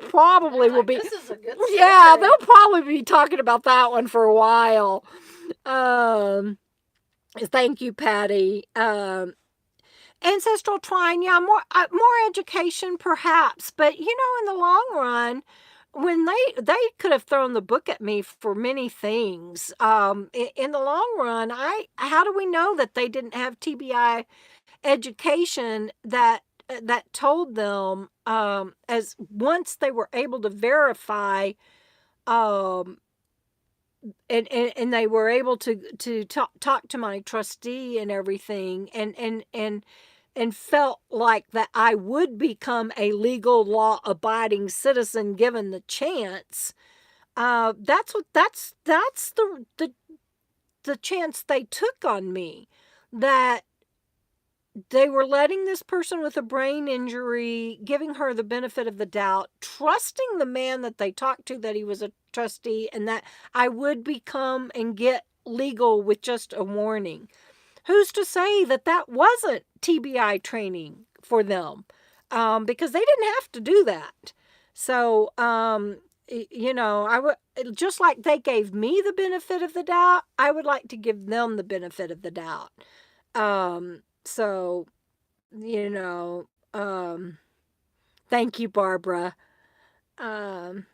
probably will be. This is a good story. Yeah, they'll probably be talking about that one for a while. Thank you, Patty. Ancestral twine, yeah, more education perhaps, but in the long run, when they could have thrown the book at me for many things. In the long run, how do we know that they didn't have TBI education that told them, as once they were able to verify, and they were able to talk to my trustee and everything, and felt like that I would become a legal law abiding citizen given the chance. That's the chance they took on me, that they were letting this person with a brain injury, giving her the benefit of the doubt, trusting the man that they talked to that he was a trustee and that I would become and get legal with just a warning. Who's to say that that wasn't TBI training for them? Because they didn't have to do that. So, I would, just like they gave me the benefit of the doubt, I would like to give them the benefit of the doubt. So, you know, thank you, Barbara. Um,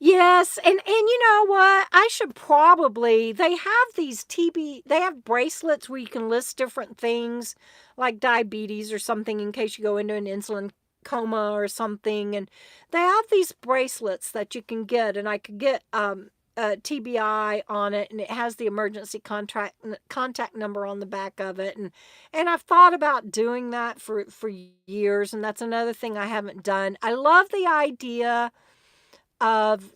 yes, and you know what? I should probably, they have these they have bracelets where you can list different things like diabetes or something in case you go into an insulin coma or something. And they have these bracelets that you can get, and I could get a TBI on it, and it has the emergency contact number on the back of it. And I've thought about doing that for years, and that's another thing I haven't done. I love the idea of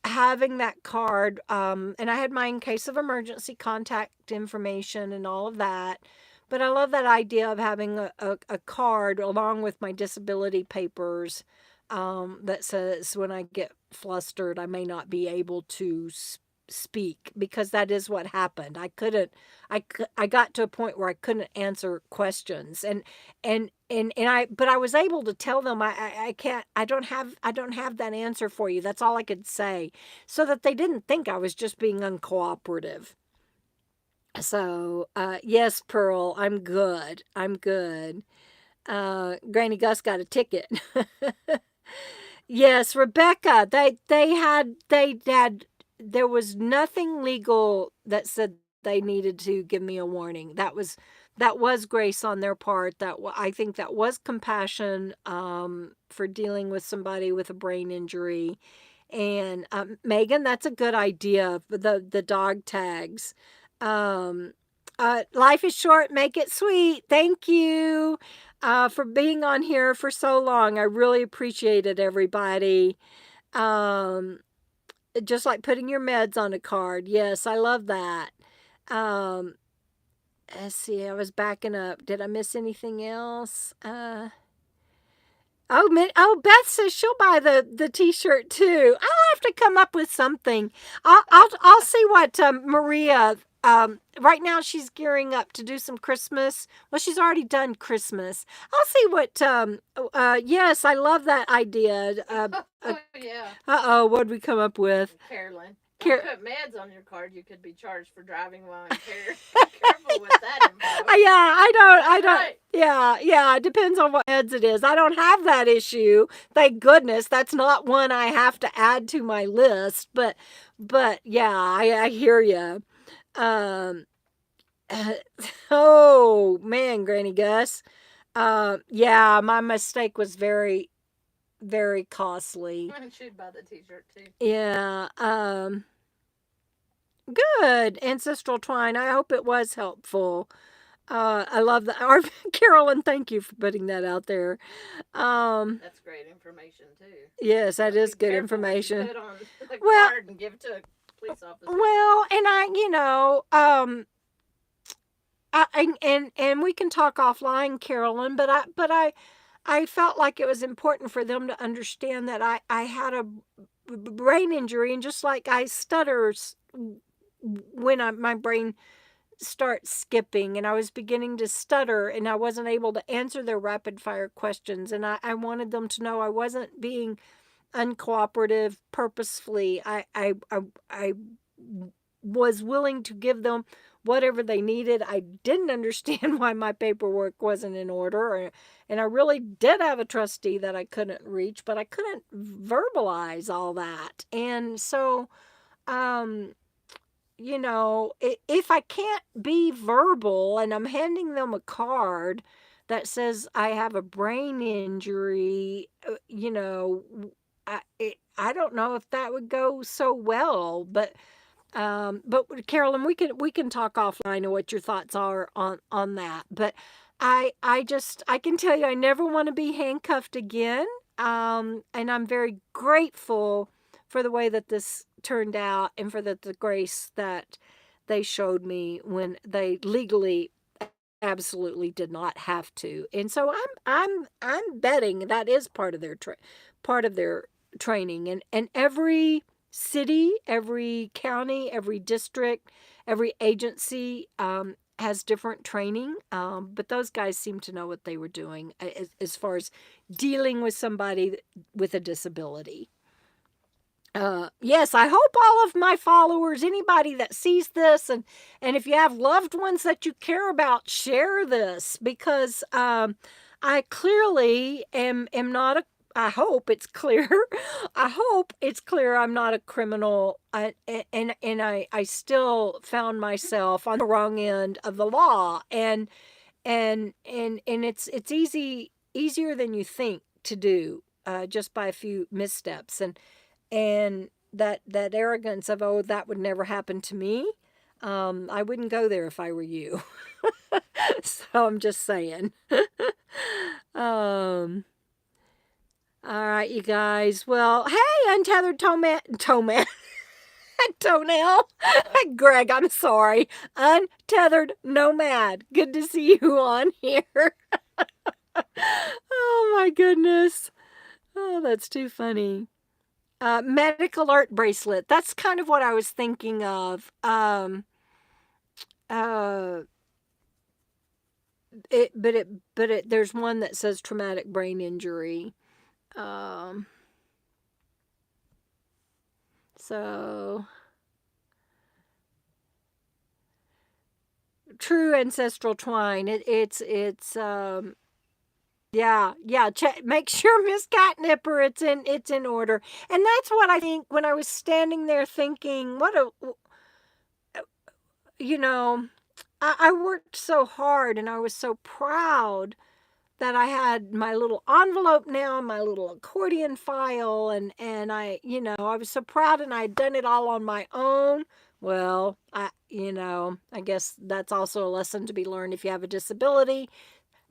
having that card, and I had my in case of emergency contact information and all of that. But I love that idea of having a card along with my disability papers, that says when I get flustered, I may not be able to speak, because that is what happened. I couldn't, I got to a point where I couldn't answer questions, but I was able to tell them I can't, I don't have that answer for you. That's all I could say, so that they didn't think I was just being uncooperative. So, yes, Pearl, I'm good. I'm good. Granny Gus got a ticket. Yes, Rebecca, they had, there was nothing legal that said they needed to give me a warning. That was grace on their part. I think that was compassion, for dealing with somebody with a brain injury. And Megan, that's a good idea. The dog tags. Um, Life is short, make it sweet. Thank you, for being on here for so long. I really appreciate it, everybody. Um, just like putting your meds on a card. Yes, I love that. Um, let's see, I was backing up. Did I miss anything else? Oh, Beth says she'll buy the T-shirt too. I'll have to come up with something. I'll see what Maria. Right now she's gearing up to do some Christmas. Well, she's already done Christmas. I'll see what. Yes, I love that idea. Oh, yeah. Oh, what'd we come up with? Carolyn. Car- Put meds on your card, you could be charged for driving while impaired. Careful with that info. Yeah, I don't. Right. Yeah. It depends on what meds it is. I don't have that issue. Thank goodness. That's not one I have to add to my list. But yeah, I hear you. Um. Oh man, Granny Gus. Yeah, my mistake was very, very costly. She'd buy the T-shirt too. Yeah. Good. Ancestral twine. I hope it was helpful. I love that. Carolyn, thank you for putting that out there. That's great information too. Yes, that is good Careful what you information. put on the Well- card and give it to a police officer. Well, and and we can talk offline, Carolyn, but I felt like it was important for them to understand that I had a brain injury, and just like I stutter when my brain starts skipping, and I was beginning to stutter, and I wasn't able to answer their rapid fire questions, and I wanted them to know I wasn't being uncooperative purposefully. I was willing to give them whatever they needed. I didn't understand why my paperwork wasn't in order, and I really did have a trustee that I couldn't reach, but I couldn't verbalize all that. And so, if I can't be verbal and I'm handing them a card that says I have a brain injury, I don't know if that would go so well. But Carolyn, we can talk offline of what your thoughts are on that. But I can tell you I never want to be handcuffed again. And I'm very grateful for the way that this turned out, and for the grace that they showed me when they legally absolutely did not have to. And so I'm betting that is part of their part of their training. And every city, every county, every district, every agency has different training. But those guys seem to know what they were doing as far as dealing with somebody with a disability. Yes, I hope all of my followers, anybody that sees this, and if you have loved ones that you care about, share this, because I clearly am not a. I hope it's clear. I hope it's clear I'm not a criminal. I still found myself on the wrong end of the law, and it's easier than you think to do, just by a few missteps. And that arrogance of, oh, that would never happen to me, I wouldn't go there if I were you. So I'm just saying. um all right, you guys. Well, hey, untethered toenail. Greg, I'm sorry. Untethered nomad, good to see you on here. Oh my goodness. Oh, that's too funny. Medic alert bracelet. That's kind of what I was thinking of. There's one that says traumatic brain injury. So true ancestral twine. Yeah. Make sure, Miss Catnipper, it's in order. And that's what I think when I was standing there thinking, I worked so hard and I was so proud that I had my little envelope now, my little accordion file, and I was so proud, and I had done it all on my own. Well, I guess that's also a lesson to be learned if you have a disability.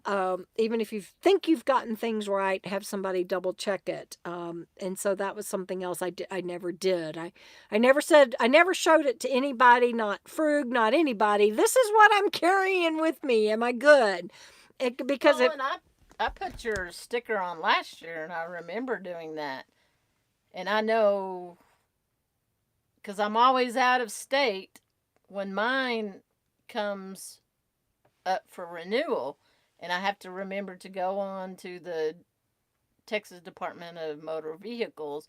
Even if you think you've gotten things right, have somebody double check it. And so that was something else I never did. I never showed it to anybody, not Frug, not anybody. This is what I'm carrying with me. Am I good? Because well, and I put your sticker on last year, and I remember doing that. And I know, because I'm always out of state when mine comes up for renewal, and I have to remember to go on to the Texas Department of Motor Vehicles,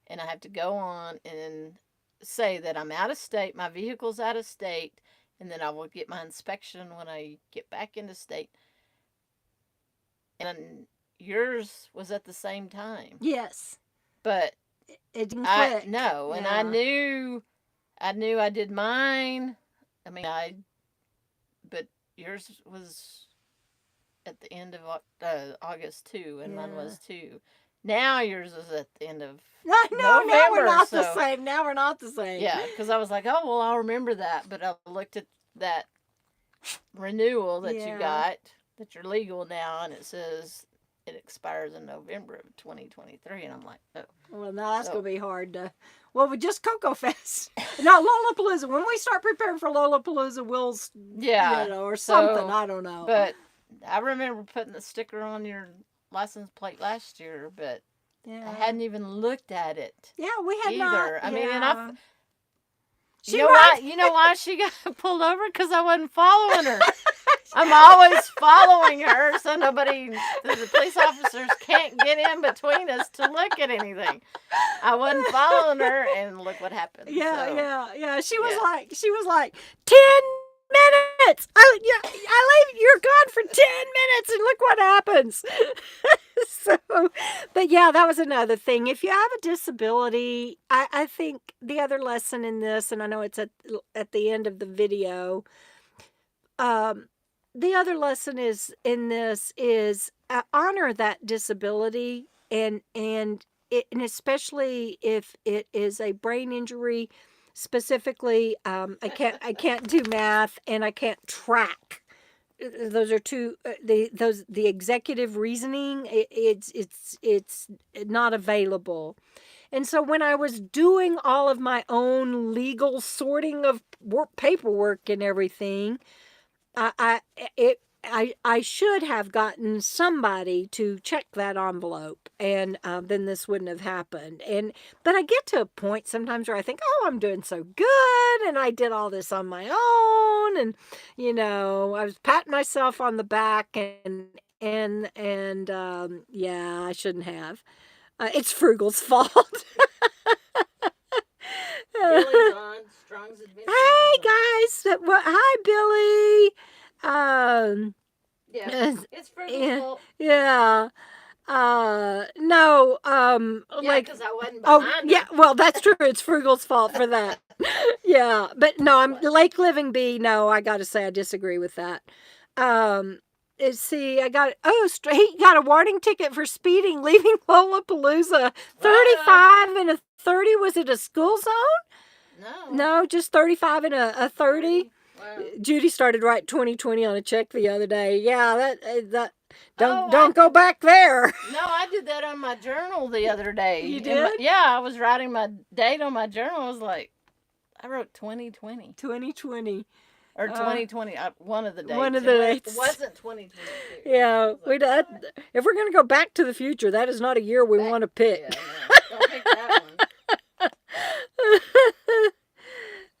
and I have to go on and say that I'm out of state, my vehicle's out of state, and then I will get my inspection when I get back into state. And yours was at the same time. Yes. But it didn't click. No, and I knew I did mine. I mean, but yours was at the end of August too, and mine was too. Now yours is at the end of November. Now we're not the same. Now we're not the same. Yeah, because I was like, oh, well, I'll remember that. But I looked at that renewal that you got, that you're legal now, and it says it expires in November of 2023. And I'm like, oh. Well, now that's going to be hard to... Well, with just KOKO Fest. No, Lollapalooza. When we start preparing for Lollapalooza, we'll... or something. I don't know. But I remember putting the sticker on your license plate last year, but I hadn't even looked at it. Yeah, we had either. not. I mean, and you know why she got pulled over? Because I wasn't following her. I'm always following her, so the police officers can't get in between us to look at anything. I wasn't following her, and look what happened. Yeah. She was like 10 minutes. I leave. You're gone for 10 minutes, and look what happens. But yeah, that was another thing. If you have a disability, I think the other lesson in this, and I know it's at the end of the video. The other lesson in this is honor that disability, and especially if it is a brain injury. Specifically, I can't do math, and I can't track. Those are two. The executive reasoning. It's not available. And so when I was doing all of my own legal sorting of paperwork and everything, I should have gotten somebody to check that envelope, and then this wouldn't have happened. But I get to a point sometimes where I think, oh, I'm doing so good, and I did all this on my own, and I was patting myself on the back, and yeah, I shouldn't have. It's Frugal's fault. Billy's on Strong's Adventures. Hey guys, well, hi Billy. Yeah, it's Frugal's fault. Yeah. No, Yeah, because I wasn't behind yeah, well, that's true. It's Frugal's fault for that. Yeah, but no, I'm Lake Living Bee. No, I got to say, I disagree with that. See, he got a warning ticket for speeding, leaving Lollapalooza. 35 and a 30. Was it a school zone? No, just 35 and a 30. Wow. Judy started writing 2020 on a check the other day. Yeah, that don't go back there. No, I did that on my journal the other day. You did? Yeah, I was writing my date on my journal. I was like, I wrote 2020. 2020. Or 2020, one of the dates. One of the dates. It wasn't 2022. Yeah, if we're going to go back to the future, that is not a year we want to pick. Yeah, no, don't pick that one.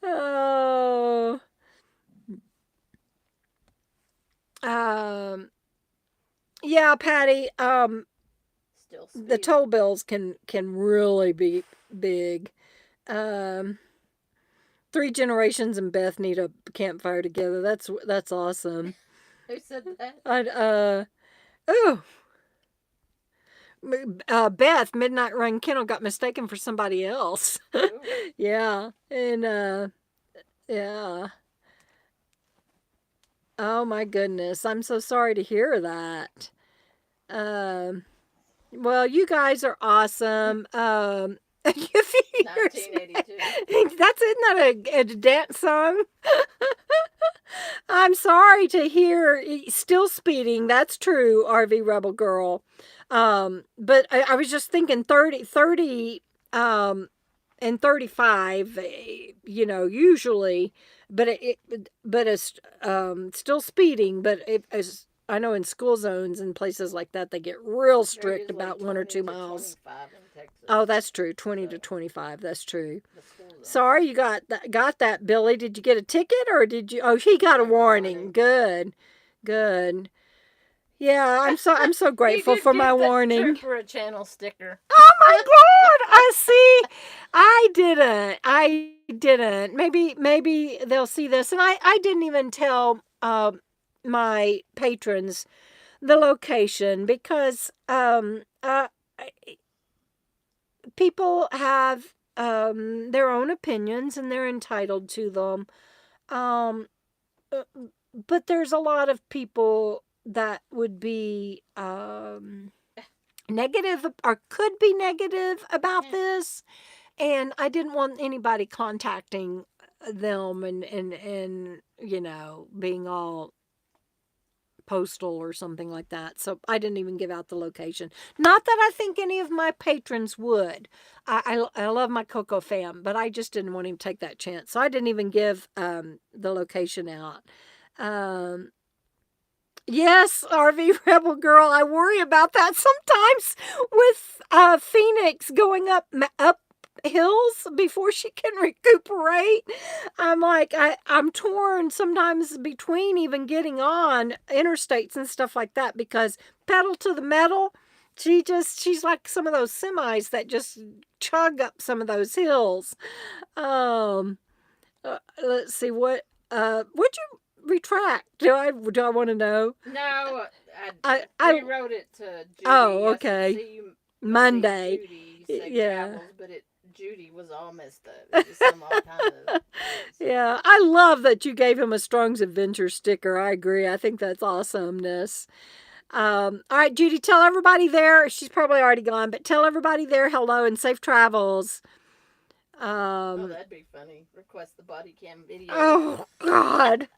Oh. Yeah, Patty, Still the toll bills can really be big. 3 generations and Beth need a campfire together. That's awesome. Who said that? Beth, Midnight Run Kennel got mistaken for somebody else. Yeah, and yeah. Oh my goodness, I'm so sorry to hear that. Well, you guys are awesome. If you 1982. isn't that a dance song? I'm sorry to hear still speeding. That's true, RV Rebel Girl. But I was just thinking 30 and 35, usually, but it's still speeding, but as I know in school zones and places like that, they get real strict about 1 or 2 miles. Oh, that's true. 20 to 25. That's true. Sorry, you got that, Billy. Did you get a ticket or did you? Oh, he got a warning. Good. Yeah, I'm so grateful for my warning. For a channel sticker. Oh my God! I see. I didn't. Maybe they'll see this, and I didn't even tell my patrons the location because people have their own opinions and they're entitled to them. But there's a lot of people that would be negative or could be negative about this, and I didn't want anybody contacting them and being all postal or something like that. So I didn't even give out the location. Not that I think any of my patrons would. I love my KOKO Fam, but I just didn't want him to take that chance. So I didn't even give the location out. Yes, RV Rebel Girl, I worry about that sometimes with Phoenix going up hills before she can recuperate. I'm like, I'm torn sometimes between even getting on interstates and stuff like that because pedal to the metal, she's like some of those semis that just chug up some of those hills. Let's see, would you retract? Do I want to know? No, I rewrote it to Judy. Oh, okay. Monday. Judy yeah. Travels, but Judy was all messed up. It was some all kind of Yeah, I love that you gave him a Strong's Adventure sticker. I agree. I think that's awesomeness. All right, Judy, tell everybody there. She's probably already gone, but tell everybody there hello and safe travels. That'd be funny. Request the body cam video. Oh, God.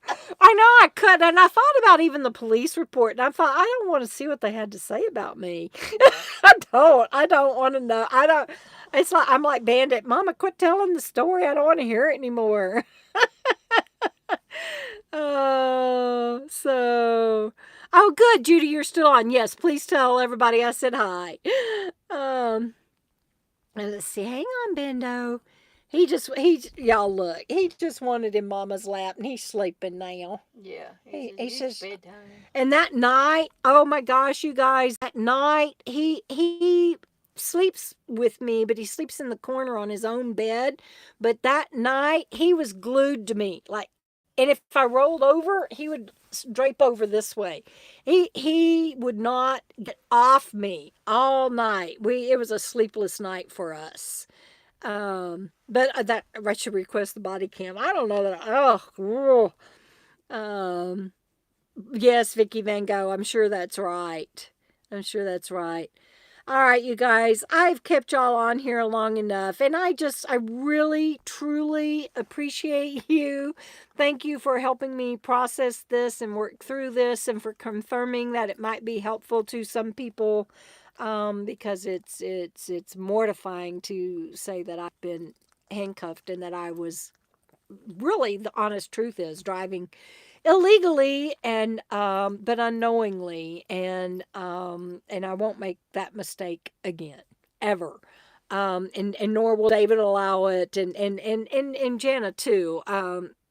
I know I could. And I thought about even the police report. And I thought, I don't want to see what they had to say about me. I don't want to know. It's like, I'm like Bandit. Mama, quit telling the story. I don't want to hear it anymore. Oh, so. Oh, good, Judy, you're still on. Yes, please tell everybody I said hi. Um, and let's see. Hang on, Bendo. Y'all look. He just wanted in Mama's lap, and he's sleeping now. Yeah, He it's says, bedtime. and that night, oh my gosh, you guys, that night he sleeps with me, but he sleeps in the corner on his own bed. But that night he was glued to me, like, and if I rolled over, he would drape over this way. He would not get off me all night. It was a sleepless night for us. But that I should request the body cam. I don't know that. Um, yes, Vicky Van Gogh. I'm sure that's right. I'm sure that's right. All right, you guys, I've kept y'all on here long enough, and I really, truly appreciate you. Thank you for helping me process this and work through this, and for confirming that it might be helpful to some people, because it's mortifying to say that I've been handcuffed and that I was really, the honest truth is, driving illegally and but unknowingly, and I won't make that mistake again, ever. And nor will David allow it, and Jana too.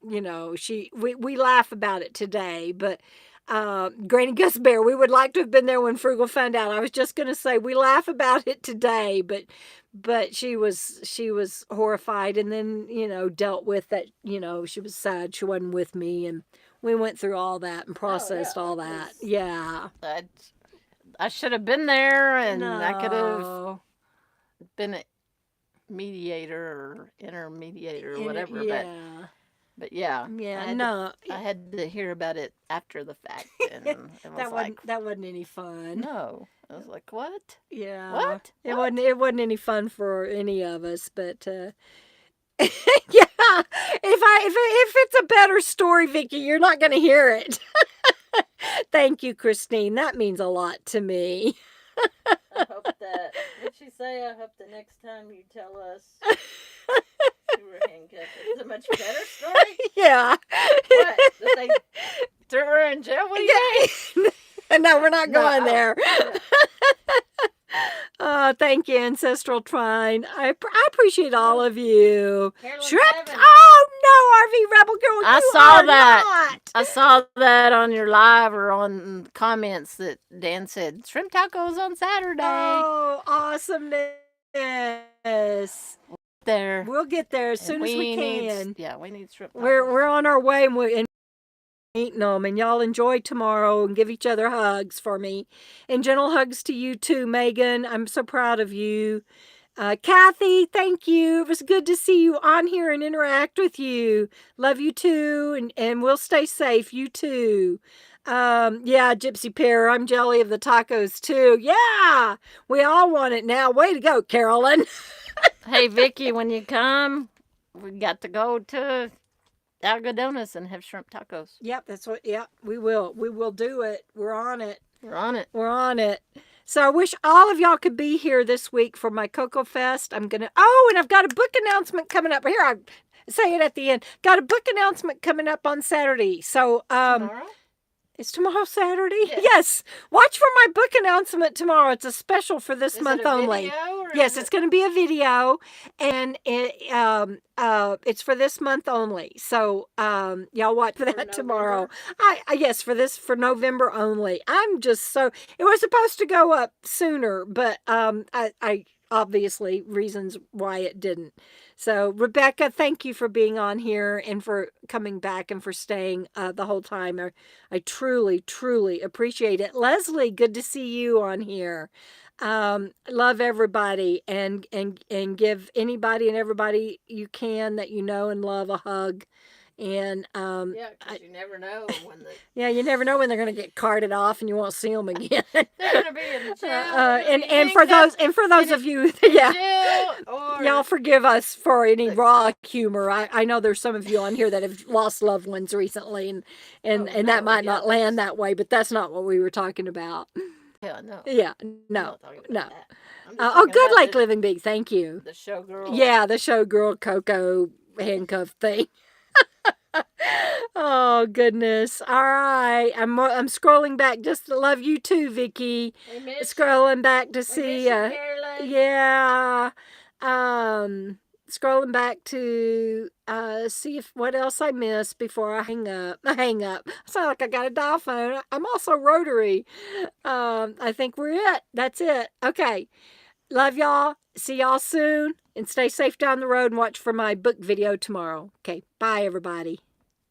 We laugh about it today, but Granny Gus Bear, we would like to have been there when Frugal found out. I was just going to say we laugh about it today, but she was horrified, and then dealt with that. She was sad she wasn't with me, and we went through all that and processed all that. Yeah. I should have been there, and I could have No. been a mediator or intermediator or whatever. Yeah. But yeah, Yeah. No. I had to hear about it after the fact, and it was that wasn't any fun. no. I was like, what? Yeah. What? It wasn't any fun for any of us, but yeah. If it's a better story, Vicky, you're not going to hear it. Thank you, Christine. That means a lot to me. I hope that. What'd she say? I hope the next time you tell us you were handcuffed, it's a much better story. Yeah. What? That they threw her in jail? What do you mean? No, we're not going there. Thank you, Ancestral Trine. I appreciate all of you. Shrimp. Oh no, RV Rebel Girl. I saw that. Not. I saw that on your live or on comments that Dan said shrimp tacos on Saturday. Oh, awesomeness. There. We'll get there as soon as we can. We need shrimp tacos. We're on our way, and eating them, and y'all enjoy tomorrow and give each other hugs for me, and gentle hugs to you too, Megan. I'm so proud of you. Kathy, thank you. It was good to see you on here and interact with you. Love you too, and we'll stay safe. You too. Yeah, Gypsy Pear, I'm jelly of the tacos too. Yeah, we all want it now. Way to go, Carolyn. Hey, Vicky, when you come, we got to go to Algodones and have shrimp tacos. Yep, we will. We will do it. We're on it. We're on it. We're on it. So I wish all of y'all could be here this week for my KOKO Fest. And I've got a book announcement coming up. Here, I say it at the end. Got a book announcement coming up on Saturday. So, tomorrow? Is tomorrow Saturday? Yes. Watch for my book announcement tomorrow. It's a special for this month only. Yes, it's going to be a video, and it's for this month only. So y'all watch for that tomorrow. Yes, for November only. I'm just so it was supposed to go up sooner, but I obviously reasons why it didn't. So, Rebecca, thank you for being on here and for coming back and for staying the whole time. I truly, truly appreciate it. Leslie, good to see you on here. Love everybody, and give anybody and everybody you can that you know and love a hug. And because you never know when you never know when they're going to get carted off and you won't see them again. They're going to be in jail. And for those of you, y'all forgive us for any raw humor. I know there's some of you on here that have lost loved ones recently, and that might not land that way, but that's not what we were talking about. Yeah, no. Yeah, no. Good Lake Living Big. Thank you. The showgirl. Yeah, the showgirl KOKO handcuff thing. Oh goodness. All right. I'm scrolling back just to love you too, Vicky. We miss you. Scrolling back to We see miss you, Carolyn. yeah. Scrolling back to see if what else I missed before I hang up. I hang up. I sound like I got a dial phone. I'm also rotary. I think we're it. That's it. Okay. Love y'all. See y'all soon. And stay safe down the road and watch for my book video tomorrow. Okay. Bye, everybody.